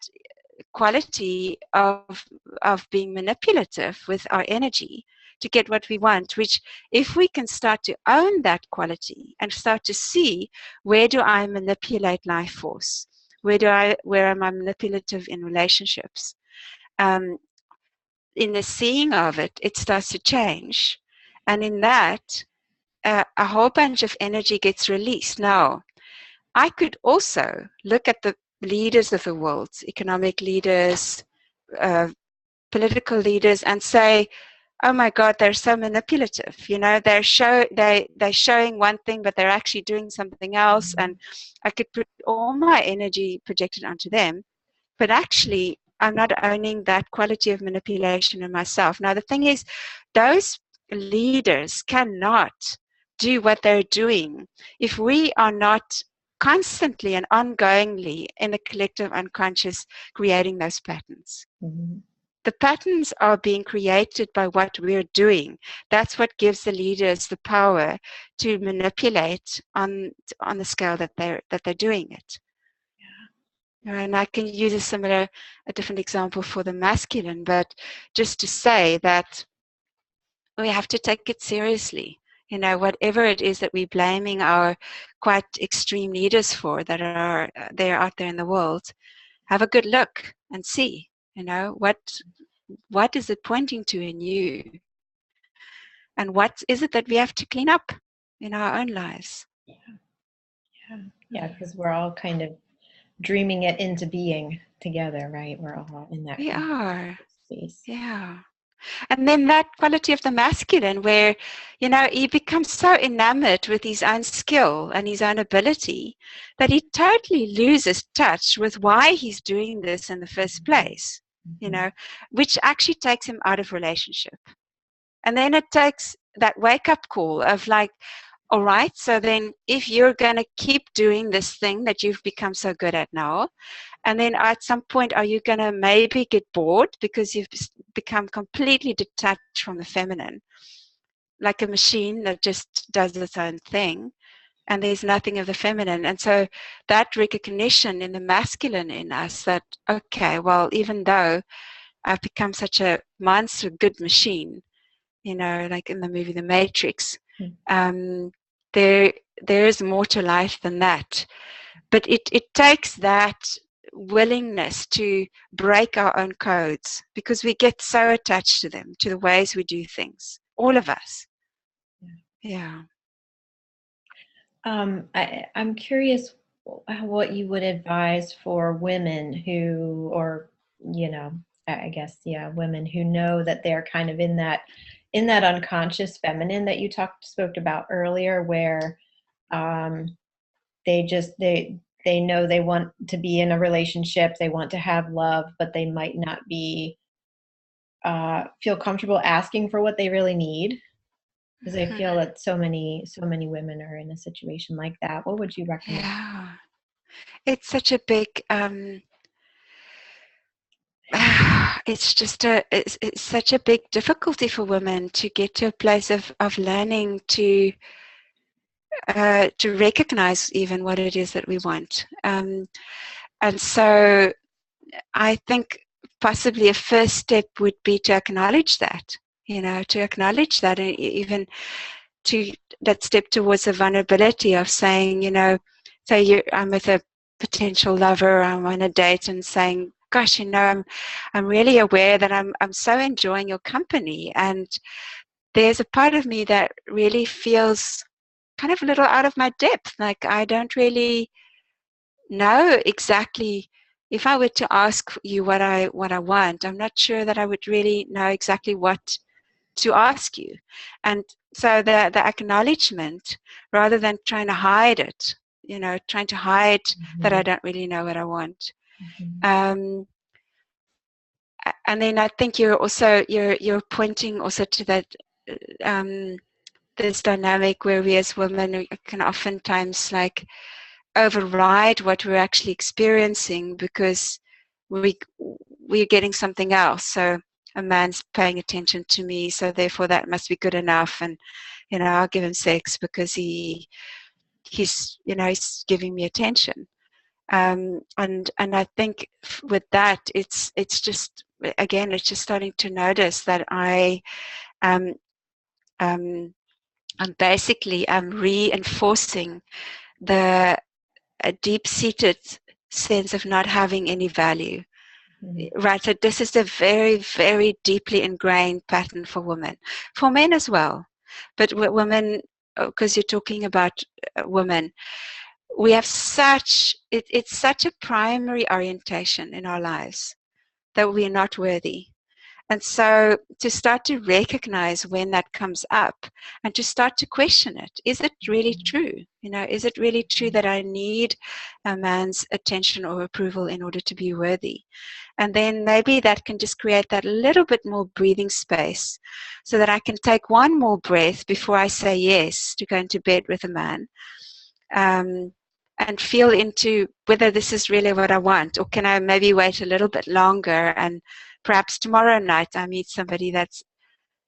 quality of being manipulative with our energy to get what we want, which if we can start to own that quality and start to see, where do I manipulate life force? Where am I manipulative in relationships? In the seeing of it, it starts to change. And in that, a whole bunch of energy gets released. Now, I could also look at the leaders of the world, economic leaders, political leaders, and say, oh my God, they're so manipulative. They're showing one thing, but they're actually doing something else. And I could put all my energy projected onto them, but actually I'm not owning that quality of manipulation in myself. Now, the thing is, those leaders cannot do what they're doing if we are not constantly and ongoingly in the collective unconscious creating those patterns. The patterns are being created by what we're doing. That's what gives the leaders the power to manipulate on the scale that they're doing it. And I can use a different example for the masculine, but just to say that we have to take it seriously. Whatever it is that we're blaming our quite extreme leaders for that are there out there in the world, have a good look and see, what is it pointing to in you? And what is it that we have to clean up in our own lives? Yeah, because we're all kind of dreaming it into being together, right? We're all in that. We are. Space. Yeah. And then that quality of the masculine where, he becomes so enamored with his own skill and his own ability that he totally loses touch with why he's doing this in the first place, which actually takes him out of relationship. And then it takes that wake-up call of like, all right, so then if you're going to keep doing this thing that you've become so good at now, and then at some point, are you going to maybe get bored because you've become completely detached from the feminine, like a machine that just does its own thing, and there's nothing of the feminine? And so that recognition in the masculine in us that, okay, well, even though I've become such a monster good machine, like in the movie The Matrix, there is more to life than that. But it takes that willingness to break our own codes, because we get so attached to them, to the ways we do things, all of us. Yeah. I'm curious what you would advise for women who, or I guess, yeah, women who know that they're kind of in that unconscious feminine that you spoke about earlier, where um, they know they want to be in a relationship, they want to have love, but they might not be feel comfortable asking for what they really need, because I feel that so many women are in a situation like that. What would you recommend? Yeah. It's such a big it's such a big difficulty for women to get to a place of learning to recognize even what it is that we want. And so I think possibly a first step would be to acknowledge that, to acknowledge that, and even to that step towards the vulnerability of saying, so I'm with a potential lover, I'm on a date, and saying, gosh, I'm really aware that I'm so enjoying your company, and there's a part of me that really feels kind of a little out of my depth. Like I don't really know exactly. If I were to ask you what I want, I'm not sure that I would really know exactly what to ask you. And so the acknowledgement, rather than trying to hide it, trying to hide that I Mhm, don't really know what I want. mhm, Um, and then I think you're pointing also to that um, this dynamic where we as women can oftentimes like override what we're actually experiencing because we're getting something else. So a man's paying attention to me, so therefore that must be good enough, and I'll give him sex because he's giving me attention. And I think with that, it's just, again, it's just starting to notice that um I'm basically reinforcing the a deep-seated sense of not having any value. mhm. Right, so this is a very, very deeply ingrained pattern for women, for men as well. But women, because you're talking about women, we have it's such a primary orientation in our lives that we're not worthy. And so to start to recognize when that comes up and to start to question it, is it really true? Is it really true that I need a man's attention or approval in order to be worthy? And then maybe that can just create that little bit more breathing space so that I can take one more breath before I say yes to go into bed with a man. Um, and feel into whether this is really what I want, or can I maybe wait a little bit longer and perhaps tomorrow night I meet somebody that's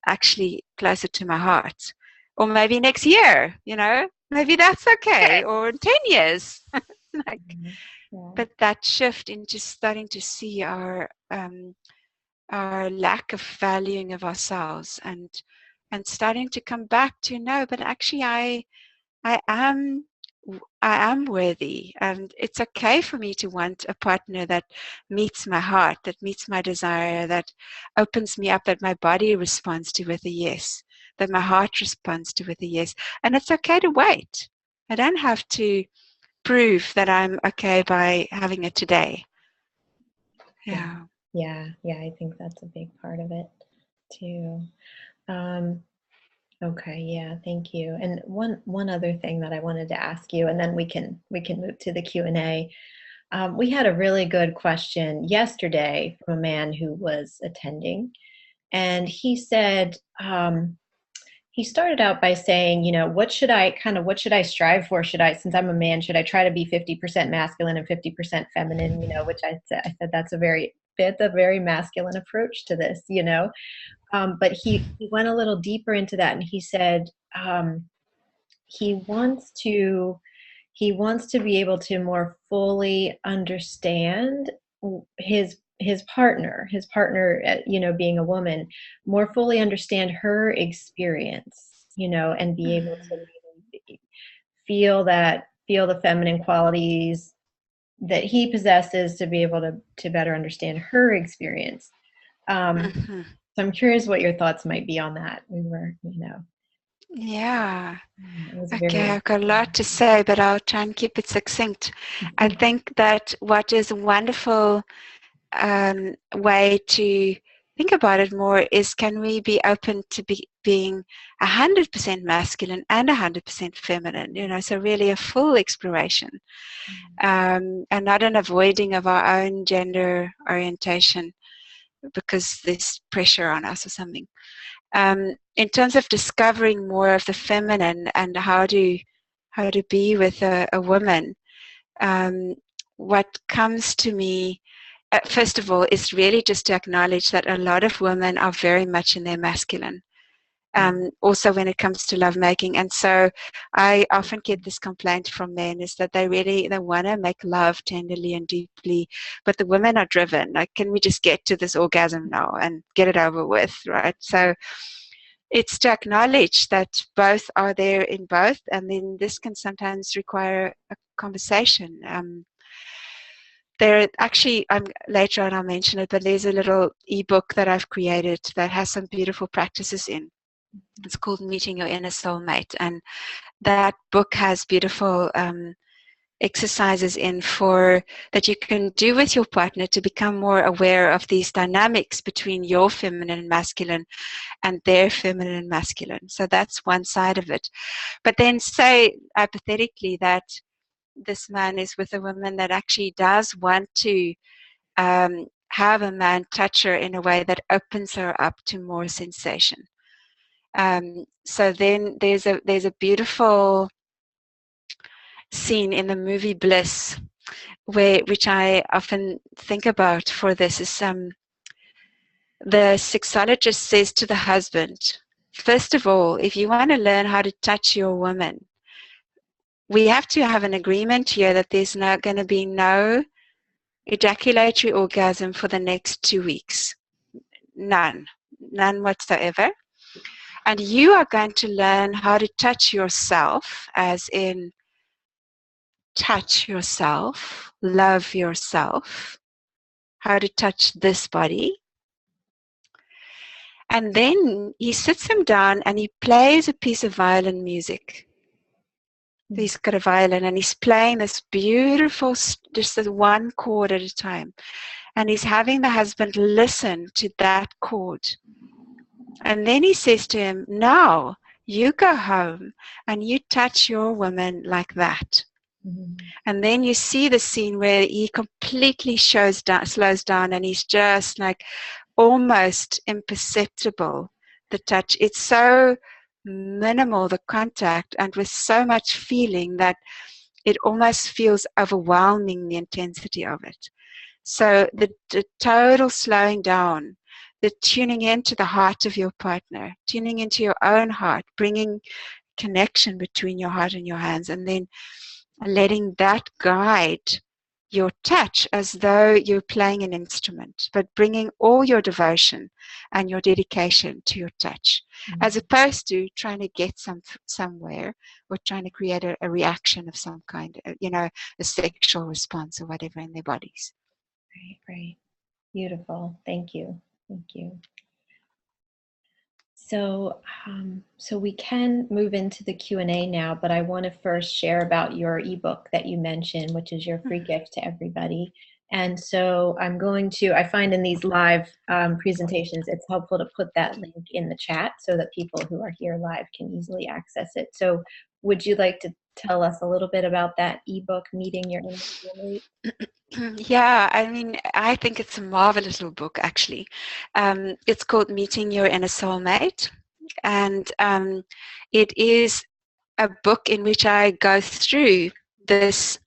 actually closer to my heart. Or maybe next year, maybe that's okay, or in 10 years. Like, Mhm. Yeah, but that shift into starting to see our lack of valuing of ourselves, and starting to come back to, no, but actually I am I am worthy, and it's okay for me to want a partner that meets my heart, that meets my desire, that opens me up, that my body responds to with a yes, that my heart responds to with a yes. And it's okay to wait. I don't have to prove that I'm okay by having it today. yeah, Yeah. yeah. I think that's a big part of it too. Um, okay, yeah, thank you. And one other thing that I wanted to ask you, and then we can move to the Q&A. We had a really good question yesterday from a man who was attending, and he said, he started out by saying, what should I strive for? Since I'm a man, should I try to be 50% masculine and 50% feminine? Which I said that's a very masculine approach to this. But he went a little deeper into that, and he said, um, he wants to he wants to be able to more fully understand his partner, being a woman, more fully understand her experience, and be able to Mm-hmm. maybe feel the feminine qualities that he possesses, to be able to better understand her experience. um, Mm-hmm. so I'm curious what your thoughts might be on that. We were. Yeah. It was Okay, very I've got a lot to say, but I'll try and keep it succinct. I think that what is a wonderful way to think about it more is, can we be open to being 100% masculine and 100% feminine? You know, so really a full exploration, and not an avoiding of our own gender orientation because there's pressure on us or something. In terms of discovering more of the feminine and how to be with a woman, what comes to me, first of all, is really just to acknowledge that a lot of women are very much in their masculine. Also when it comes to lovemaking. And so I often get this complaint from men, is that they want to make love tenderly and deeply, but the women are driven. Like, can we just get to this orgasm now and get it over with, right? So it's to acknowledge that both are there in both, and then this can sometimes require a conversation. There actually, later on I'll mention it, but there's a little ebook that I've created that has some beautiful practices in. It's called Meeting Your Inner Soulmate, and that book has beautiful exercises in for that you can do with your partner to become more aware of these dynamics between your feminine and masculine and their feminine and masculine. So that's one side of it. But then say hypothetically that this man is with a woman that actually does want to have a man touch her in a way that opens her up to more sensation. So then there's a beautiful scene in the movie Bliss, which I often think about for this, is the sexologist says to the husband, first of all, if you want to learn how to touch your woman, we have to have an agreement here that there's not going to be no ejaculatory orgasm for the next 2 weeks. None whatsoever. And you are going to learn how to touch yourself, as in touch yourself, love yourself, how to touch this body. And then he sits him down and he plays a piece of violin music. He's got a violin and he's playing this beautiful, just this one chord at a time. And he's having the husband listen to that chord. And then he says to him, now you go home and you touch your woman like that. And then you see the scene where he completely slows down, and he's just like almost imperceptible, the touch. It's so minimal, the contact, and with so much feeling that it almost feels overwhelming, the intensity of it. So the total slowing down, the tuning into the heart of your partner, tuning into your own heart, bringing connection between your heart and your hands, and then letting that guide your touch as though you're playing an instrument, but bringing all your devotion and your dedication to your touch, as opposed to trying to get somewhere or trying to create a reaction of some kind, a sexual response or whatever in their bodies. Right. Beautiful. Thank you. So, so we can move into the Q&A now, but I want to first share about your ebook that you mentioned, which is your free gift to everybody. And so I find in these live presentations, it's helpful to put that link in the chat so that people who are here live can easily access it. So would you like to tell us a little bit about that ebook, Meeting Your Inner Soulmate? Yeah, I mean, I think it's a marvelous little book, actually. It's called Meeting Your Inner Soulmate, and it is a book in which I go through this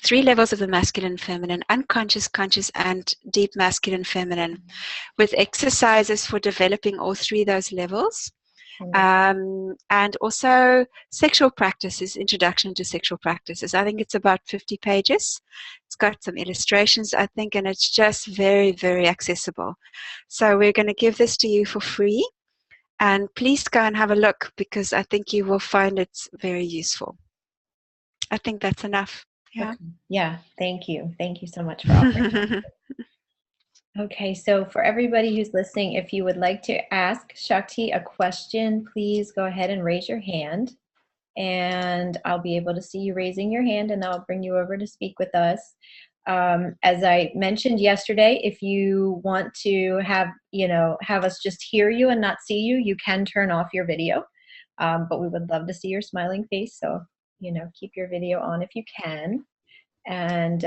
3 levels of the masculine, feminine, unconscious, conscious, and deep masculine, feminine, with exercises for developing all 3 of those levels. And also sexual practices, introduction to sexual practices. I think it's about 50 pages. It's got some illustrations, I think, and it's just very, very accessible. So we're going to give this to you for free. And please go and have a look, because I think you will find it's very useful. I think that's enough. Yeah. Okay. Yeah. Thank you. Thank you so much for offering. Okay, so for everybody who's listening, if you would like to ask Shakti a question, please go ahead and raise your hand. And I'll be able to see you raising your hand, and I'll bring you over to speak with us. As I mentioned yesterday, if you want to have us just hear you and not see you, you can turn off your video. But we would love to see your smiling face, so keep your video on if you can. And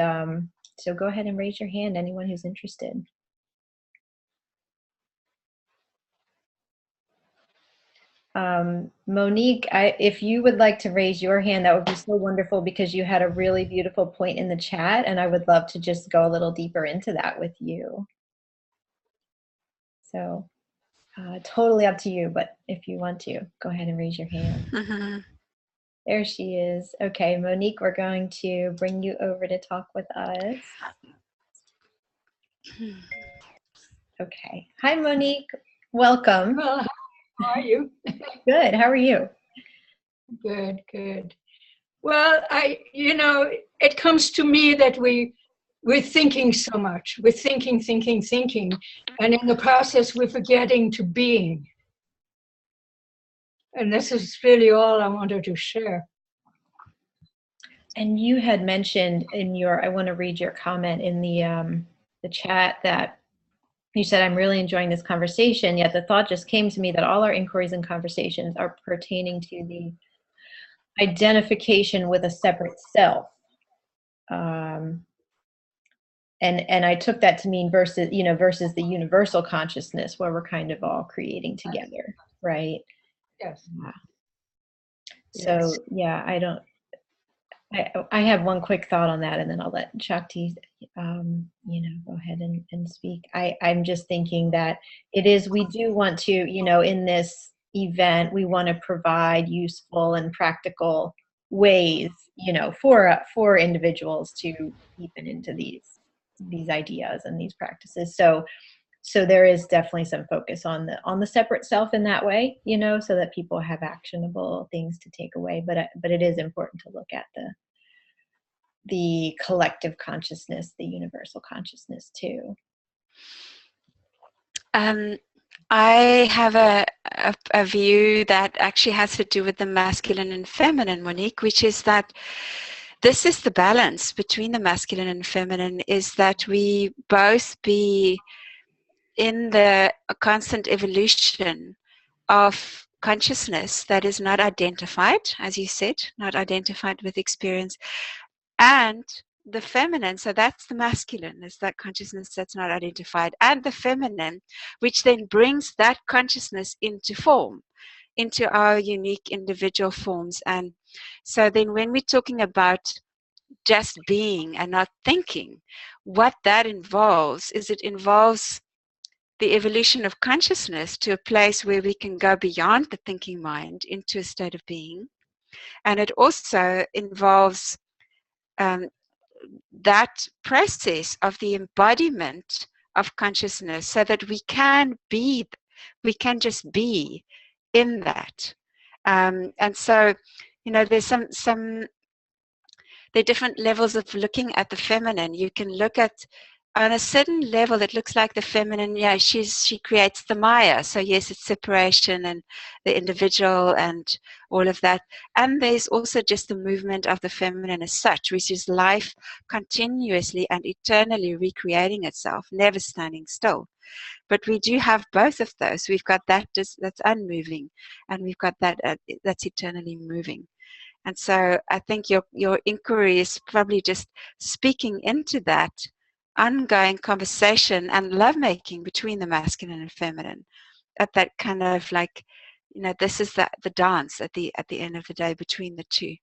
so go ahead and raise your hand, anyone who's interested. Monique, if you would like to raise your hand, that would be so wonderful, because you had a really beautiful point in the chat, and I would love to just go a little deeper into that with you. So totally up to you, but if you want to, go ahead and raise your hand. Mm-hmm. There she is. Okay, Monique, we're going to bring you over to talk with us. Okay. Hi, Monique. Welcome. Well, how are you? Good. How are you? Good, good. Well, it comes to me that we're thinking so much. We're thinking, and in the process, we're forgetting to being. And this is really all I wanted to share. And you had mentioned I want to read your comment in the chat, that you said, I'm really enjoying this conversation, yet the thought just came to me that all our inquiries and conversations are pertaining to the identification with a separate self. And I took that to mean versus the universal consciousness, where we're kind of all creating together, right? Yes. So yeah, I have one quick thought on that, and then I'll let Shakti, go ahead and speak. I'm just thinking that we do want to, in this event, we want to provide useful and practical ways, for individuals to deepen into these ideas and these practices. So there is definitely some focus on the separate self in that way, so that people have actionable things to take away. But it is important to look at the collective consciousness, the universal consciousness too. I have a view that actually has to do with the masculine and feminine, Monique, which is that this is the balance between the masculine and feminine, is that we both be in the constant evolution of consciousness that is not identified, as you said, not identified with experience, and the feminine, so that's the masculine, is that consciousness that's not identified, and the feminine, which then brings that consciousness into form, into our unique individual forms. And so then when we're talking about just being and not thinking, what that involves is it involves the evolution of consciousness to a place where we can go beyond the thinking mind into a state of being. And it also involves that process of the embodiment of consciousness, so that we can just be in that. And so, there's there are different levels of looking at the feminine. You can look at, on a certain level, it looks like the feminine, she creates the Maya. So yes, it's separation and the individual and all of that. And there's also just the movement of the feminine as such, which is life continuously and eternally recreating itself, never standing still. But we do have both of those. We've got that that's unmoving, and we've got that that's eternally moving. And so I think your inquiry is probably just speaking into that ongoing conversation and lovemaking between the masculine and feminine, at that kind of like, this is the dance at the end of the day between the two.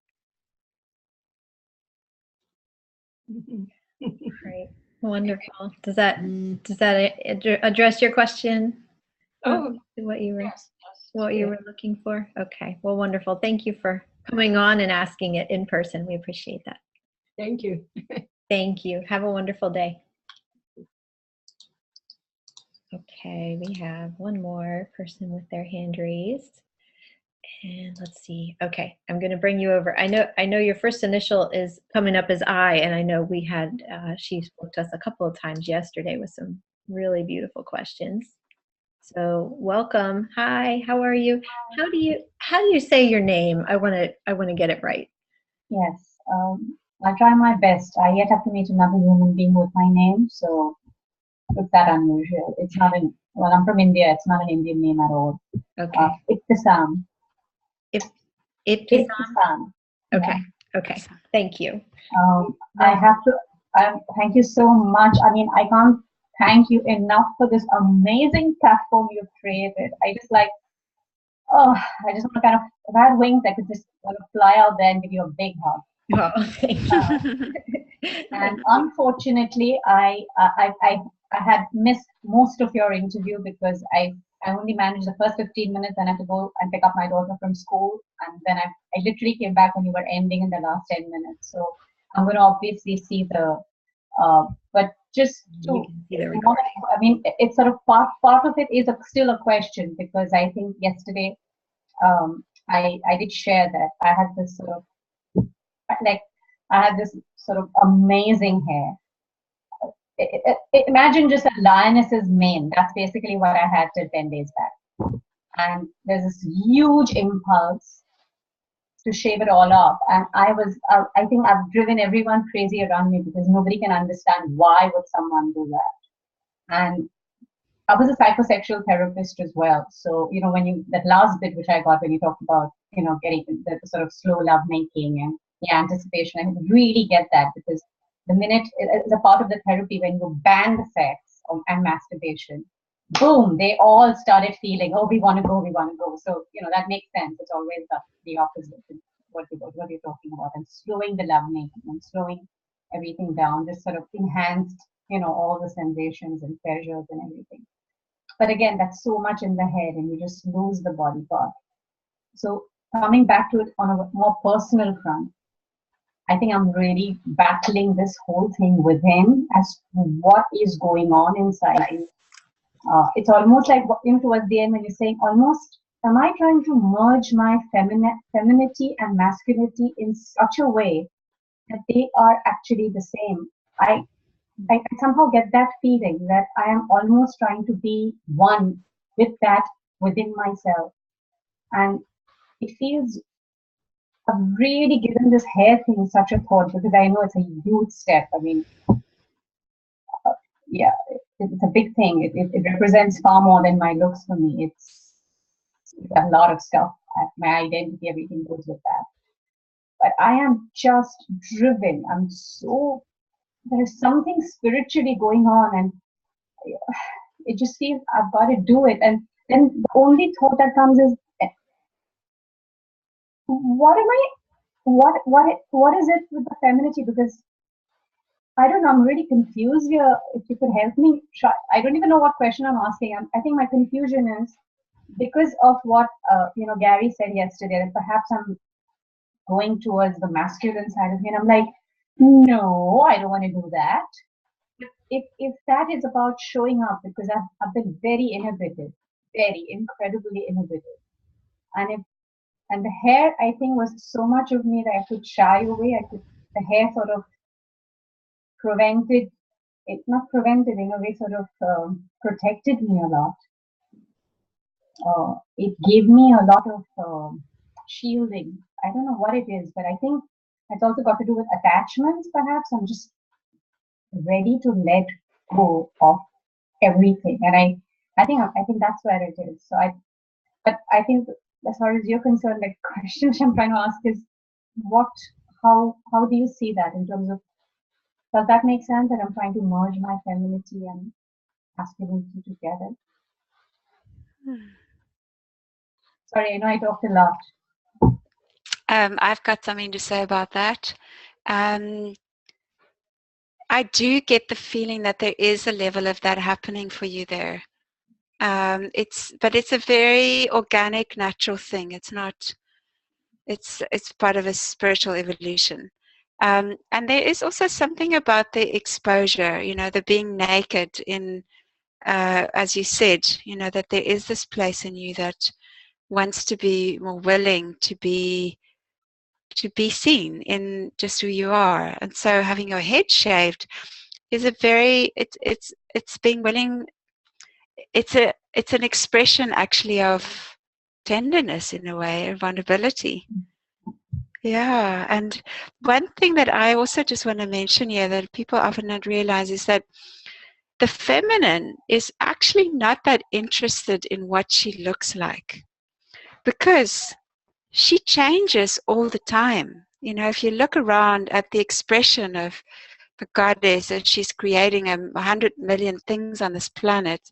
Great, wonderful. Does that address your question? Oh, what you were yes. you were looking for? Okay, well, wonderful. Thank you for coming on and asking it in person. We appreciate that. Thank you. Thank you. Have a wonderful day. Okay, we have one more person with their hand raised. And let's see. Okay, I'm going to bring you over. I know your first initial is coming up as I, and I know we had she spoke to us a couple of times yesterday with some Really beautiful questions. So welcome. Hi, how are you? How do you say your name? I want to get it right. Yes, I'll try my best. I yet have to meet another human being with my name, so it's that unusual. It's not well, I'm from India. It's not an Indian name at all. Okay. Iktisam. If it Iktisam. okay. Yeah. Okay. Thank you. I have to. Thank you so much. I mean, I can't thank you enough for this amazing platform you've created. I just want to kind of, if I had wings, I could just want to fly out there and give you a big hug. Oh, thank Uh, and unfortunately, I had missed most of your interview because I only managed the first 15 minutes and I had to go and pick up my daughter from school. And then I literally came back when you were ending in the last 10 minutes. So I'm going to obviously see but just to, you can see the recording. I mean, it's sort of part of it is still a question because I think yesterday I did share that I had this sort of like I had this sort of amazing hair. Imagine just a lioness's mane. That's basically what I had till 10 days back. And there's this huge impulse to shave it all off. And I think I've driven everyone crazy around me because nobody can understand why would someone do that. And I was a psychosexual therapist as well. So, that last bit which I got when you talked about, getting the sort of slow love making and the anticipation, I really get that because the minute it's a part of the therapy when you ban the sex and masturbation, boom, they all started feeling, oh, we want to go, we want to go. So, that makes sense. It's always the opposite of what you're talking about. And slowing the love making and slowing everything down, just sort of enhanced, all the sensations and pleasures and everything. But again, that's so much in the head and you just lose the body part. So coming back to it on a more personal front, I think I'm really battling this whole thing within as to what is going on inside. It's almost like towards the end when you're saying almost, am I trying to merge my femininity and masculinity in such a way that they are actually the same? I somehow get that feeling that I am almost trying to be one with that within myself. And it feels, I've really given this hair thing such a thought because I know it's a huge step. I mean, yeah, it's a big thing. It represents far more than my looks for me. It's a lot of stuff. My identity, everything goes with that. But I am just driven. There is something spiritually going on and it just feels I've got to do it. And then the only thought that comes is, what am I? What is it with the femininity? Because I don't know. I'm really confused here. If you could help me, I don't even know what question I'm asking. I think my confusion is because of what Gary said yesterday. That perhaps I'm going towards the masculine side of me, and I'm like, no, I don't want to do that. If that is about showing up, because I've been very inhibited, very incredibly inhibited, and the hair I think was so much of me that I could shy away. The hair sort of prevented it, not prevented in a way, sort of protected me a lot. It gave me a lot of shielding. I don't know what it is, but I think it's also got to do with attachments. Perhaps I'm just ready to let go of everything, and I think that's where it is. But I think as far as you're concerned, the question I'm trying to ask is, how do you see that in terms of, does that make sense that I'm trying to merge my femininity and masculinity together? Sorry, I know I talked a lot. I've got something to say about that. I do get the feeling that there is a level of that happening for you there. But it's a very organic, natural thing. It's not. It's part of a spiritual evolution. And there is also something about the exposure. The being naked in, as you said, that there is this place in you that wants to be more willing to be seen in just who you are. And so having your head shaved is a very, it's being willing, it's an expression actually of tenderness in a way, vulnerability. Yeah, and one thing that I also just want to mention here that people often don't realize is that the feminine is actually not that interested in what she looks like, because she changes all the time. You know, if you look around at the expression of the goddess, and she's creating 100 million things on this planet,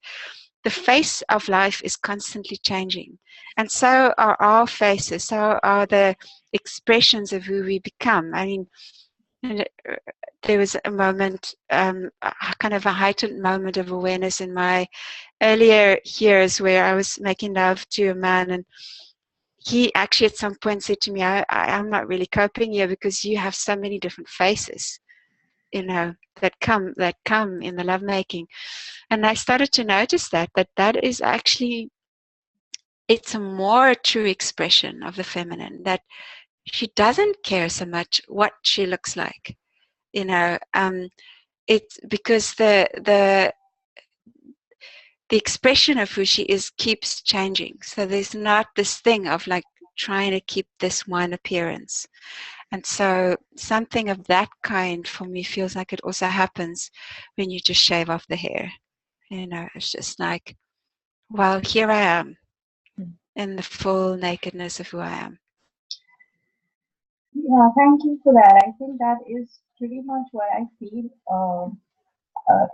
the face of life is constantly changing. And so are our faces, so are the expressions of who we become. I mean, there was a moment, kind of a heightened moment of awareness in my earlier years where I was making love to a man, and he actually at some point said to me, I'm not really coping here because you have so many different faces, you know, that come in the lovemaking. And I started to notice that is actually, it's a more true expression of the feminine, that she doesn't care so much what she looks like, you know. It's because the expression of who she is keeps changing. So there's not this thing of like trying to keep this one appearance. And so something of that kind for me feels like it also happens when you just shave off the hair. You know, it's just like, well, here I am in the full nakedness of who I am. Yeah, thank you for that. I think that is pretty much what I feel.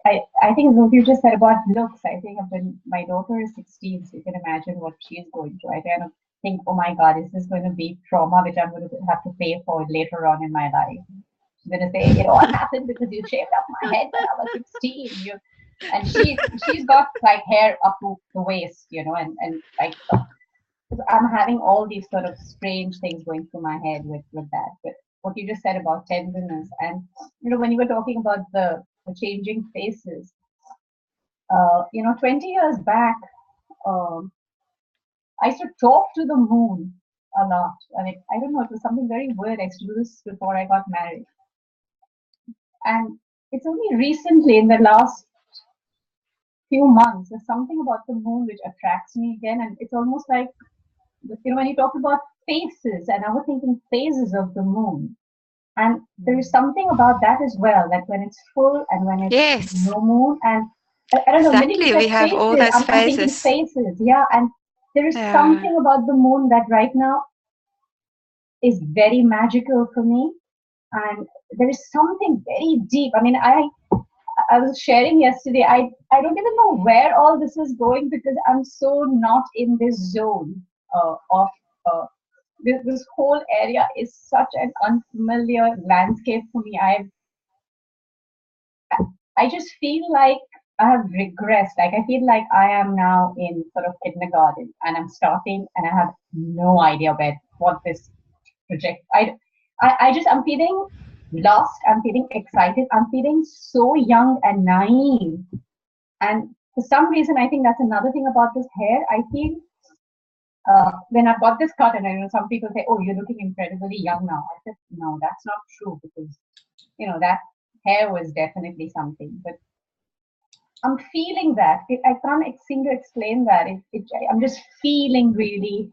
I think what you just said about looks, I think when my daughter is 16, so you can imagine what she's going through. I kind of think, oh my God, is this going to be trauma which I'm going to have to pay for later on in my life? She's going to say, it all happened because you shaved off my head when I was 16. And she's got like hair up to the waist, you know, and like I'm having all these sort of strange things going through my head with that. But what you just said about tenderness, and you know, when you were talking about the changing faces, you know, 20 years back, um, I used to talk to the moon a lot. I mean, I don't know, it was something very weird. I used to do this before I got married, and it's only recently, in the last few months, there's something about the moon which attracts me again, and it's almost like, you know, when you talk about faces, and I was thinking phases of the moon. And there is something about that as well, that when it's full and when it's Yes, no moon. And I don't know, when you exactly. said We have all faces, those I'm thinking phases. faces, yeah. And there is Yeah. something about the moon that right now is very magical for me. And there is something very deep. I mean, I was sharing yesterday, I don't even know where all this is going because I'm so not in this zone of this whole area is such an unfamiliar landscape for me. I just feel like I have regressed. Like I feel like I am now in sort of kindergarten and I'm starting and I have no idea what this project. I'm feeling lost. I'm feeling excited. I'm feeling so young and naive. And for some reason, I think that's another thing about this hair. I feel when I've got this cut, and I know some people say, "Oh, you're looking incredibly young now." I said, "No, that's not true because you know that hair was definitely something." But I'm feeling that I can't seem to explain that. I'm just feeling really,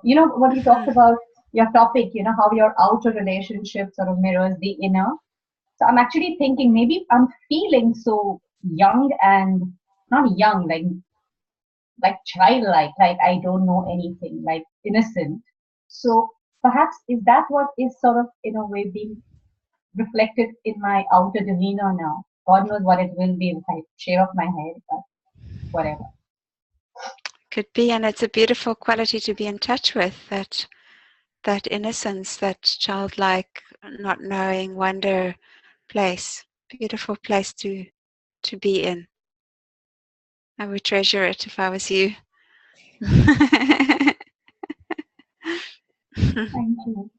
you know, what you talked about your topic. You know how your outer relationship sort of mirrors the inner. So I'm actually thinking maybe I'm feeling so young and not young, like childlike, like I don't know anything, like innocent. So perhaps is that what is sort of in a way being reflected in my outer demeanor now? God knows what it will be if I shave off my hair, but whatever. Could be, and it's a beautiful quality to be in touch with, that innocence, that childlike, not knowing, wonder place. Beautiful place to be in. I would treasure it if I was you. Thank you.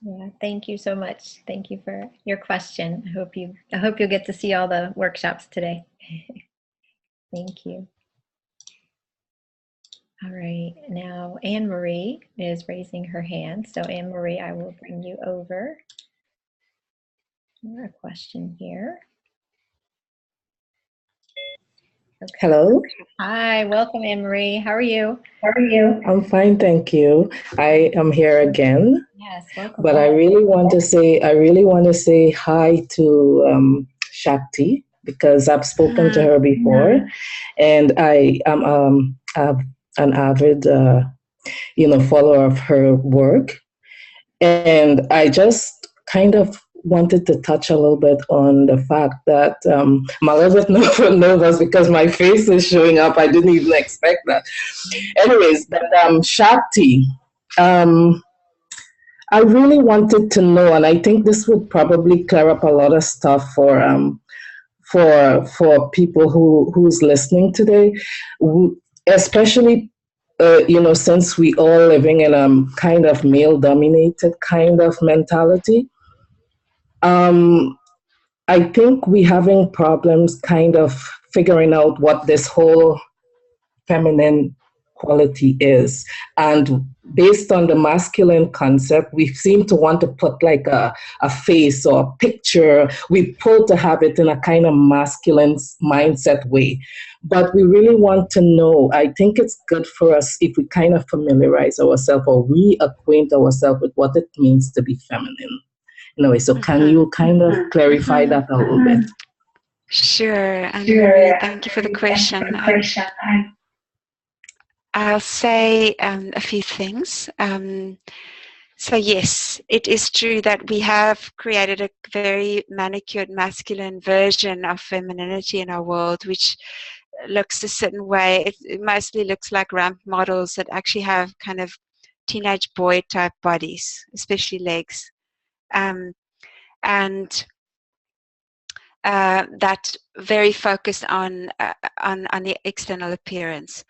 Yeah, thank you so much. Thank you for your question. I hope you'll get to see all the workshops today. Thank you. All right, now Anne Marie is raising her hand. So Anne Marie, I will bring you over. Another question here. Okay. Hello. Hi, welcome, Anne-Marie. How are you? How are you? I'm fine, thank you. I am here again, Yes, welcome. but I really want to say hi to Shakti because I've spoken to her before, and I am an avid follower of her work, and I just kind of wanted to touch a little bit on the fact that I'm a little bit nervous because my face is showing up. I didn't even expect that. Anyways, but Shakti, um, I really wanted to know, and I think this would probably clear up a lot of stuff for people who's listening today, especially since we all living in a kind of male dominated kind of mentality. Um, I think we having problems kind of figuring out what this whole feminine quality is. And based on the masculine concept, we seem to want to put like a face or a picture. We pull to have it in a kind of masculine mindset way. But we really want to know, I think it's good for us if we kind of familiarize ourselves or reacquaint ourselves with what it means to be feminine. Anyway, so can you kind of clarify that a little bit? Sure, Anne-Marie, thank you for the question. I'll say a few things. So yes, it is true that we have created a very manicured masculine version of femininity in our world, which looks a certain way. It mostly looks like ramp models that actually have kind of teenage boy type bodies, especially legs. And that very focused on the external appearance.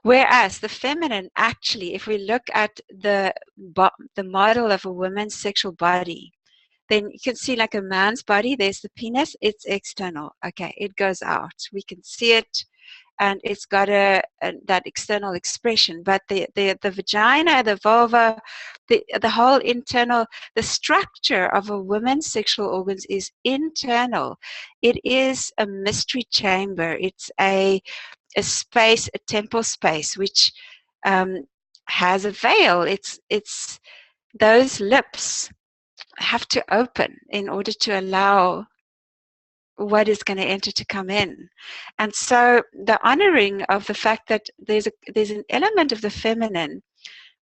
Whereas the feminine, actually, if we look at the model of a woman's sexual body, then you can see like a man's body, there's the penis, it's external. Okay, it goes out. We can see it, and it's got that external expression. But the vagina, the vulva, the whole internal, the structure of a woman's sexual organs is internal. It is a mystery chamber. It's a space, a temple space, which has a veil. It's those lips have to open in order to allow what is going to enter to come in. And so the honoring of the fact that there's an element of the feminine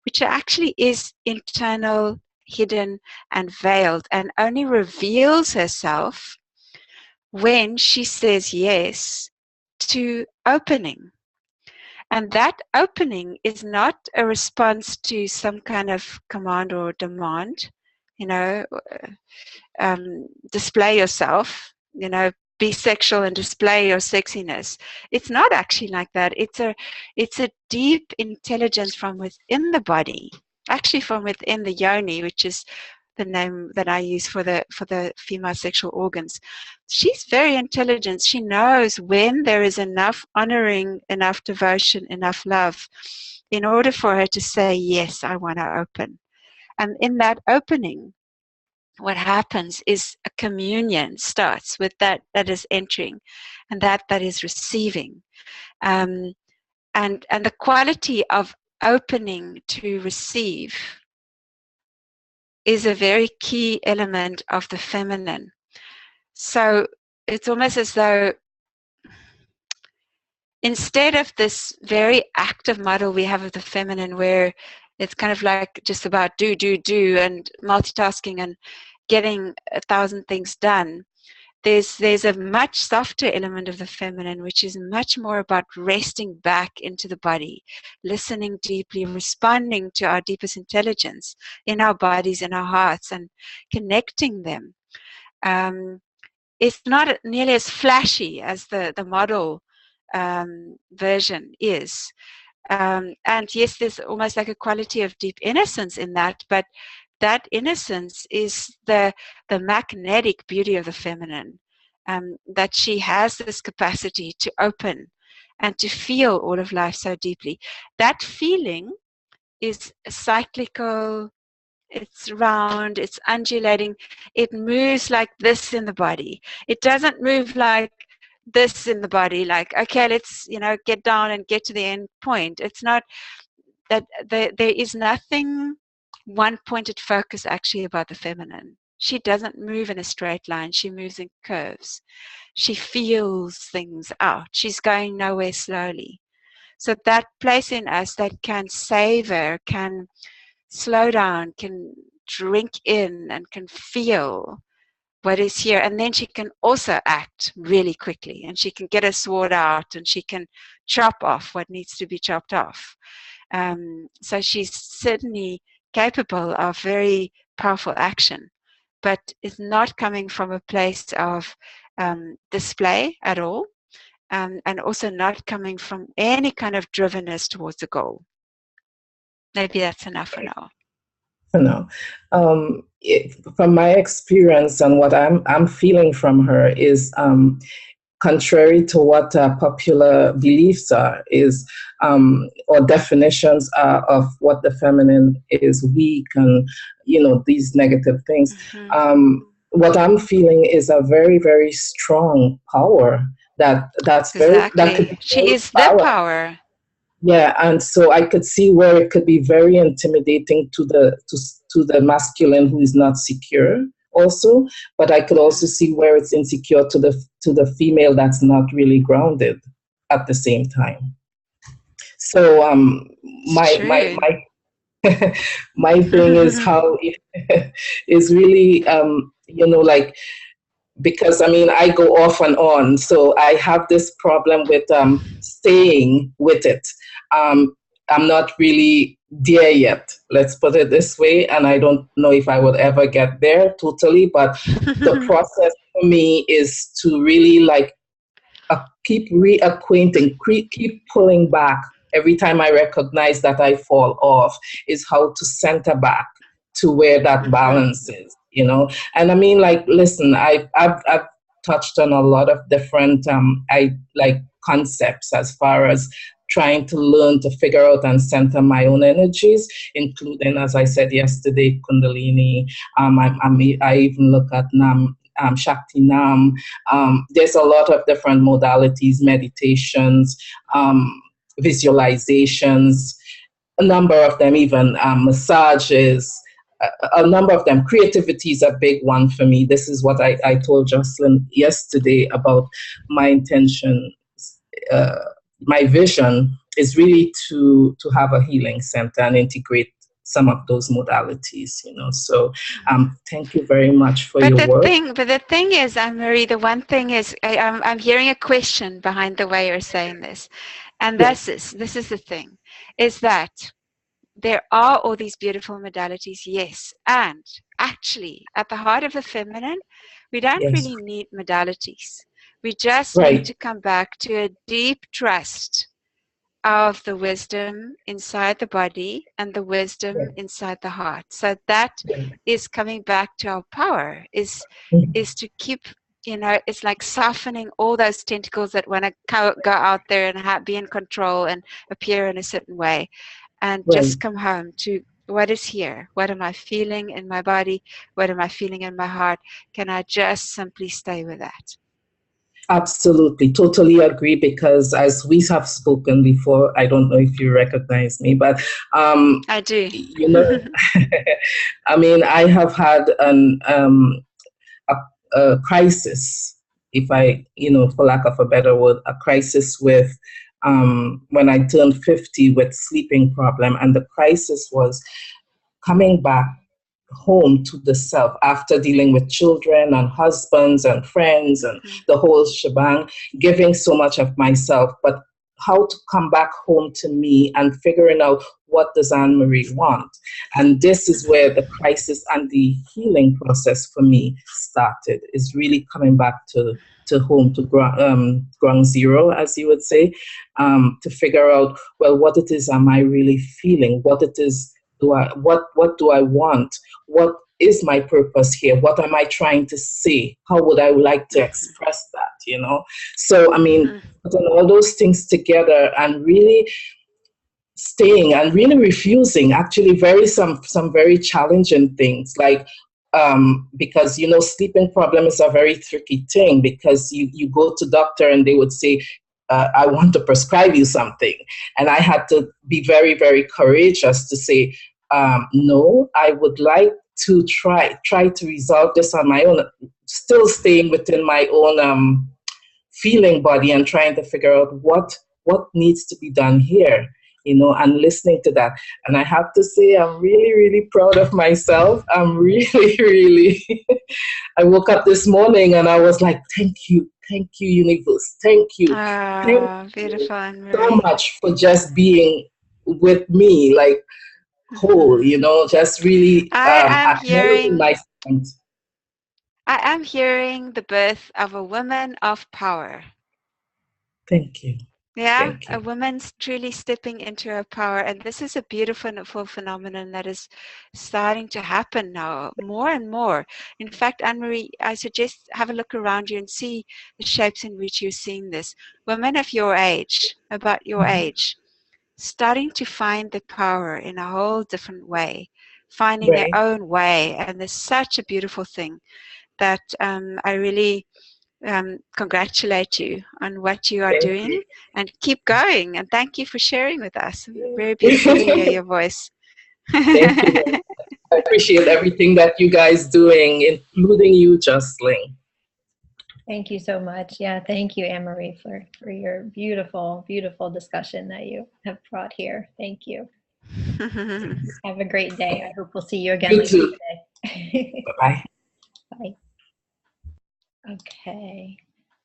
which actually is internal, hidden, and veiled, and only reveals herself when she says yes to opening. And that opening is not a response to some kind of command or demand, display yourself, be sexual and display your sexiness. It's not actually like that. It's a deep intelligence from within the body, actually from within the yoni, which is the name that I use for the female sexual organs. She's very intelligent. She knows when there is enough honoring, enough devotion, enough love in order for her to say, yes, I want to open. And in that opening, what happens is a communion starts with that is entering, and that is receiving, and the quality of opening to receive is a very key element of the feminine. So it's almost as though instead of this very active model we have of the feminine, where it's kind of like just about do and multitasking and getting 1,000 things done, there's a much softer element of the feminine, which is much more about resting back into the body, listening deeply, responding to our deepest intelligence in our bodies, in our hearts, and connecting them. It's not nearly as flashy as the model version is. And yes, there's almost like a quality of deep innocence in that, but that innocence is the magnetic beauty of the feminine, that she has this capacity to open and to feel all of life so deeply. That feeling is cyclical, It's round, it's undulating. It moves like this in the body. It doesn't move like this in the body, like, okay, let's, get down and get to the end point. It's not that there is nothing one-pointed focus actually about the feminine. She doesn't move in a straight line. She moves in curves. She feels things out. She's going nowhere slowly. So that place in us that can savor, can slow down, can drink in, and can feel what is here. And then she can also act really quickly, and she can get a sword out, and she can chop off what needs to be chopped off. So she's certainly capable of very powerful action, but is not coming from a place of display at all, and also not coming from any kind of drivenness towards a goal. Maybe that's enough for now. No, from my experience and what I'm feeling from her is contrary to what popular beliefs are, is or definitions are of what the feminine is, weak, and these negative things. Mm-hmm. What I'm feeling is a very, very strong power that's very, that could Exactly. be She very is the powerful. power. Yeah, and so I could see where it could be very intimidating to the masculine who is not secure also, but I could also see where it's insecure to the female that's not really grounded at the same time. So my my True. my my thing is how it is really like, because I mean I go off and on, so I have this problem with staying with it. I'm not really there yet, let's put it this way, and I don't know if I would ever get there totally, but the process for me is to really like keep reacquainting, keep pulling back every time I recognize that I fall off, is how to center back to where that Mm-hmm. balance is. And I mean, like, listen, I've touched on a lot of different concepts as far as trying to learn to figure out and center my own energies, including, as I said yesterday, Kundalini. I even look at Nam. Shakti Nam. There's a lot of different modalities, meditations, visualizations, a number of them, even massages, a number of them. Creativity is a big one for me. This is what I told Jocelyn yesterday about my intention. Uh, my vision is really to have a healing center and integrate some of those modalities. So thank you very much for your work. But the thing is, Anne-Marie, the one thing is, I'm hearing a question behind the way you're saying this, and Yes. this is the thing, is that there are all these beautiful modalities, yes, and actually, at the heart of the feminine, we don't Yes. really need modalities. We just need Right. to come back to a deep trust of the wisdom inside the body and the wisdom Yes. inside the heart. So that Yes. is coming back to our power, is to keep, it's like softening all those tentacles that want to go out there and be in control and appear in a certain way, and Right. just come home to what is here. What am I feeling in my body? What am I feeling in my heart? Can I just simply stay with that? Absolutely, totally agree, because as we have spoken before, I don't know if you recognize me, but I do. I mean, I have had a crisis, if I, for lack of a better word, a crisis with when I turned 50 with sleeping problem, and the crisis was coming back home to the self after dealing with children and husbands and friends and the whole shebang, giving so much of myself, but how to come back home to me and figuring out what does Anne-Marie want. And this is where the crisis and the healing process for me started, is really coming back to home, to ground zero, as you would say, to figure out, well, what it is am I really feeling, what it is what do I want? What is my purpose here? What am I trying to say? How would I like to express that? So, I mean, putting all those things together and really staying and really refusing, actually some very challenging things, like because sleeping problem is a very tricky thing, because you go to doctor and they would say, I want to prescribe you something, and I had to be very, very courageous to say, no, I would like to try to resolve this on my own, still staying within my own feeling body and trying to figure out what needs to be done here, and listening to that. And I have to say, I'm really, really proud of myself. I'm really, really, I woke up this morning and I was like, thank you, universe. Thank you. Thank Beautiful, you so Anne-Marie. much for just being with me, like whole, just really I am acknowledging hearing my strength. I am hearing the birth of a woman of power. Thank you. Yeah, Thank a you. woman's truly stepping into her power. And this is a beautiful phenomenon that is starting to happen now more and more. In fact, Anne-Marie, I suggest have a look around you and see the shapes in which you're seeing this. Women of your age, about your age, starting to find the power in a whole different way, finding their Right. own way. And there's such a beautiful thing that I really congratulate you on what you are Thank doing, you. and keep going. And thank you for sharing with us. Very beautiful to hear your voice. Thank you. I appreciate everything that you guys doing, including you, Jocelyn. Thank you so much. Yeah, thank you, Anne-Marie, for your beautiful, beautiful discussion that you have brought here. Thank you. Have a great day. I hope we'll see you again You later too. today. Bye-bye. Bye. Okay.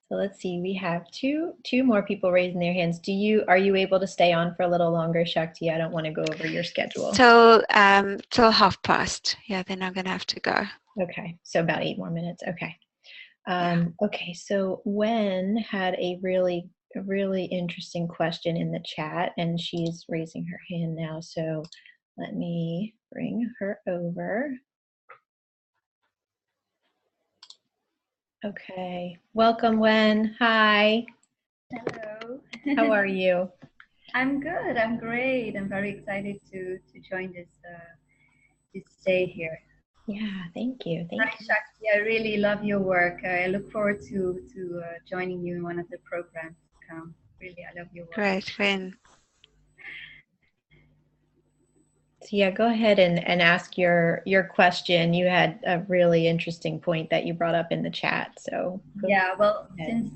So let's see. We have two more people raising their hands. Are you able to stay on for a little longer, Shakti? I don't want to go over your schedule. Till 12:30. Yeah, then I'm gonna have to go. Okay. So about 8 more minutes. Okay. Yeah. Okay, so Wen had a really interesting question in the chat, and she's raising her hand now. So let me bring her over. Okay, welcome, Wen. Hi. Hello. How are you? I'm good. I'm great. I'm very excited to join this day here. Yeah, thank you. Thank Hi, you. Shakti. I really love your work. I look forward to joining you in one of the programs to come. Really, I love your work. Great, Wen. So yeah, go ahead and ask your question. You had a really interesting point that you brought up in the chat. So yeah, well, since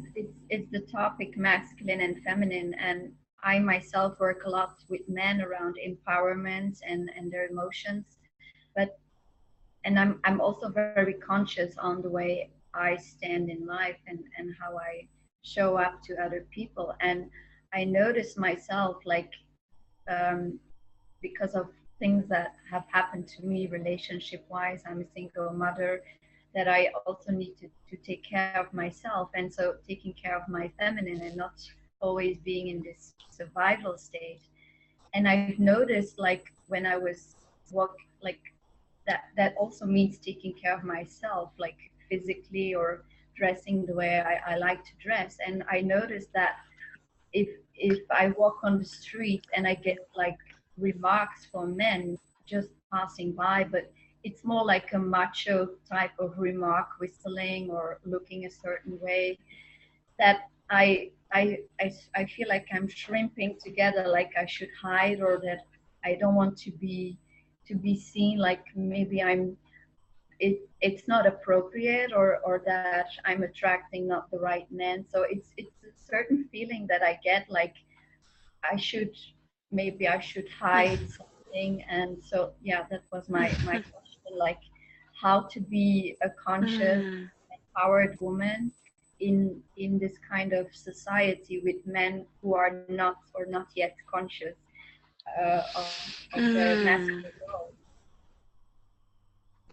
it's the topic masculine and feminine, and I myself work a lot with men around empowerment and their emotions, and I'm also very conscious on the way I stand in life and how I show up to other people. And I notice myself, like, because of things that have happened to me relationship wise, I'm a single mother, that I also need to take care of myself. And so taking care of my feminine and not always being in this survival state. And I've noticed, like, when I was that also means taking care of myself, like physically, or dressing the way I like to dress. And I noticed that if I walk on the street and I get like remarks from men just passing by, but it's more like a macho type of remark, whistling or looking a certain way, that I feel like I'm shrimping together, like I should hide, or that I don't want to be seen, like maybe it's not appropriate, or that I'm attracting not the right man. So it's a certain feeling that I get, like maybe I should hide something. And so yeah, that was my question, like how to be a conscious, empowered woman in this kind of society with men who are not or not yet conscious of their masculine role,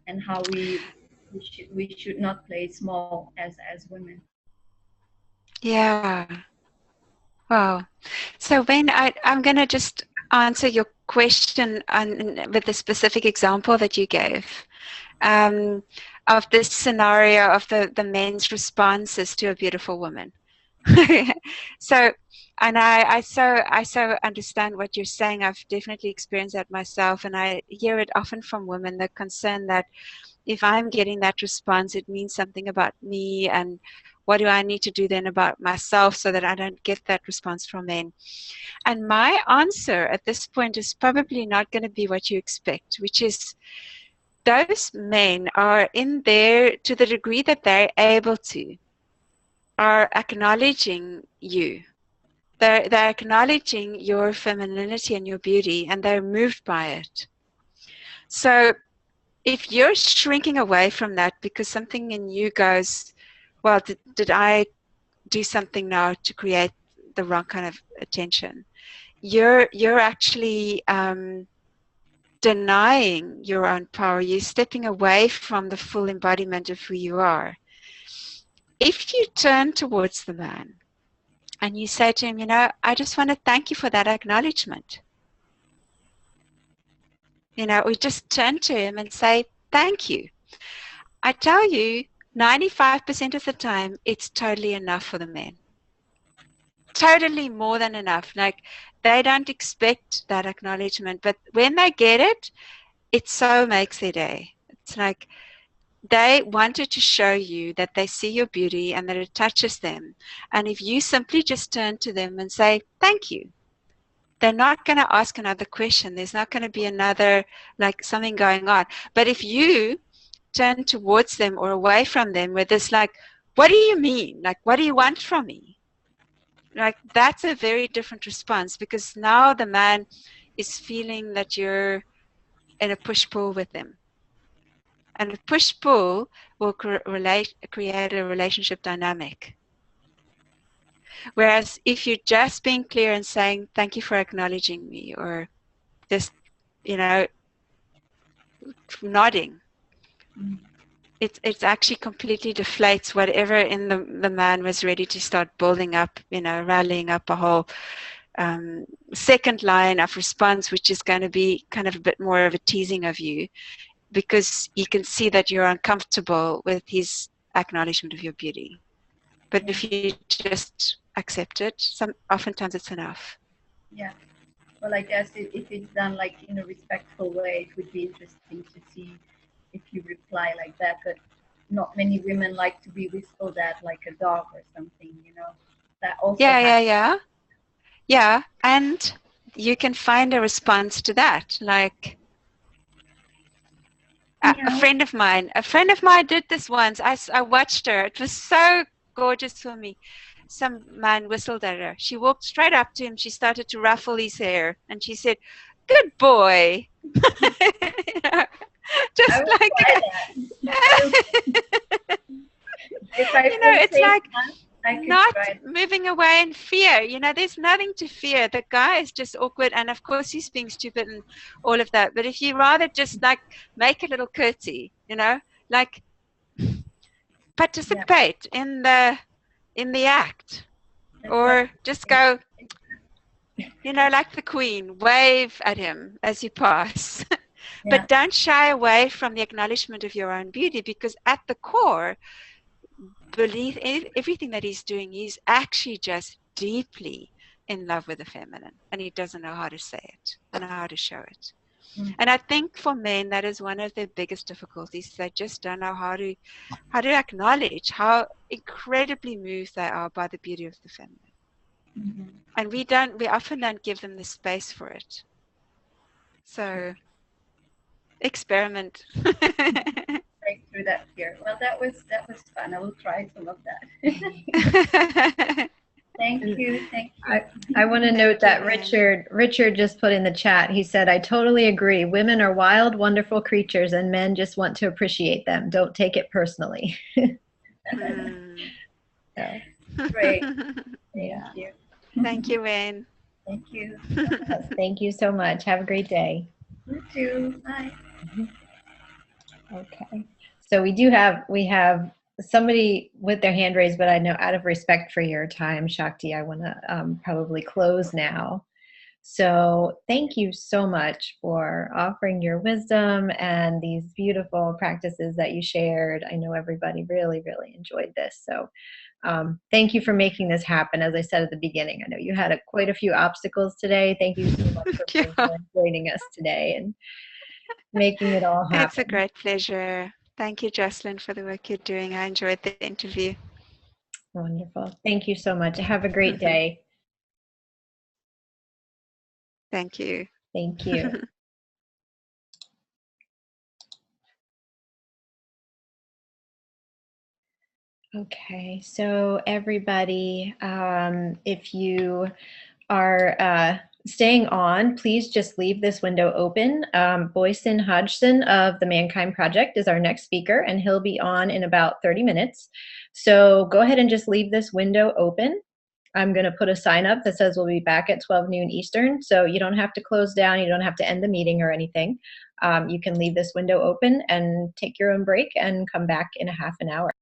and how we should not play small as women. Yeah. Wow. So when I'm going to just answer your question with the specific example that you gave, of this scenario of the men's responses to a beautiful woman. So, and I so understand what you're saying. I've definitely experienced that myself, and I hear it often from women, the concern that if I'm getting that response, it means something about me, and what do I need to do then about myself so that I don't get that response from men? And my answer at this point is probably not going to be what you expect, which is those men are in there to the degree that they're able to, are acknowledging you. They're acknowledging your femininity and your beauty, and they're moved by it. So if you're shrinking away from that because something in you goes, well, did I do something now to create the wrong kind of attention? You're actually denying your own power. You're stepping away from the full embodiment of who you are. If you turn towards the man and you say to him, you know, I just want to thank you for that acknowledgement. You know, we just turn to him and say, thank you. I tell you, 95% of the time, it's totally enough for the men. Totally more than enough. Like, they don't expect that acknowledgement, but when they get it, it so makes their day. It's like they wanted to show you that they see your beauty and that it touches them. And if you simply just turn to them and say, thank you, they're not going to ask another question. There's not going to be another, like, something going on. But if you turn towards them or away from them with this, like, what do you mean? Like, what do you want from me? Like, that's a very different response, because now the man is feeling that you're in a push-pull with them. And a push-pull will create a relationship dynamic. Whereas if you're just being clear and saying, thank you for acknowledging me, or just, you know, nodding, it's actually completely deflates whatever in the man was ready to start building up, you know, rallying up a whole second line of response, which is going to be kind of a bit more of a teasing of you, because you can see that you're uncomfortable with his acknowledgement of your beauty. But if you just accept it, oftentimes it's enough. Yeah. Well, I guess if it's done like in a respectful way, it would be interesting to see if you reply like that. But not many women like to be whistled at like a dog or something, you know. That also Yeah. And you can find a response to that. Like a friend of mine did this once. I watched her. It was so gorgeous for me. Some man whistled at her. She walked straight up to him. She started to ruffle his hair, and she said, "Good boy." You know, just like it's like not moving away in fear. You know, there's nothing to fear. The guy is just awkward, and of course he's being stupid and all of that. But if you rather just like make a little curtsy, you know, like participate in the act, or just go, you know, like the Queen, wave at him as you pass. But don't shy away from the acknowledgement of your own beauty, because at the core, believe everything that he's doing, he's actually just deeply in love with the feminine, and he doesn't know how to say it and how to show it. And I think for men, that is one of their biggest difficulties. They just don't know how to acknowledge how incredibly moved they are by the beauty of the feminine. And we often don't give them the space for it. So experiment. Break through that fear. Well, that was fun. I will try some of that. Thank you. I want to note that Richard just put in the chat. He said, "I totally agree. Women are wild, wonderful creatures, and men just want to appreciate them. Don't take it personally." So. Great. Yeah. Thank you. Thank you, Wayne. Thank you. Yes, thank you so much. Have a great day. You too. Bye. Okay. So we have somebody with their hand raised, but I know out of respect for your time, Shakti, I want to probably close now. So thank you so much for offering your wisdom and these beautiful practices that you shared. I know everybody really, really enjoyed this. So thank you for making this happen. As I said at the beginning, I know you had quite a few obstacles today. Thank you so much for being Yeah, here and joining us today and making it all it's a happen. great pleasure. Thank you, Jocelyn, for the work you're doing. I enjoyed the interview. Wonderful. Thank you so much. Have a great day. Thank you. Thank you. Okay, so everybody, if you are staying on, please just leave this window open. Boyson Hodgson of the Mankind Project is our next speaker, and he'll be on in about 30 minutes. So go ahead and just leave this window open. I'm going to put a sign up that says we'll be back at 12 noon Eastern, so you don't have to close down, you don't have to end the meeting or anything. You can leave this window open and take your own break and come back in a half an hour.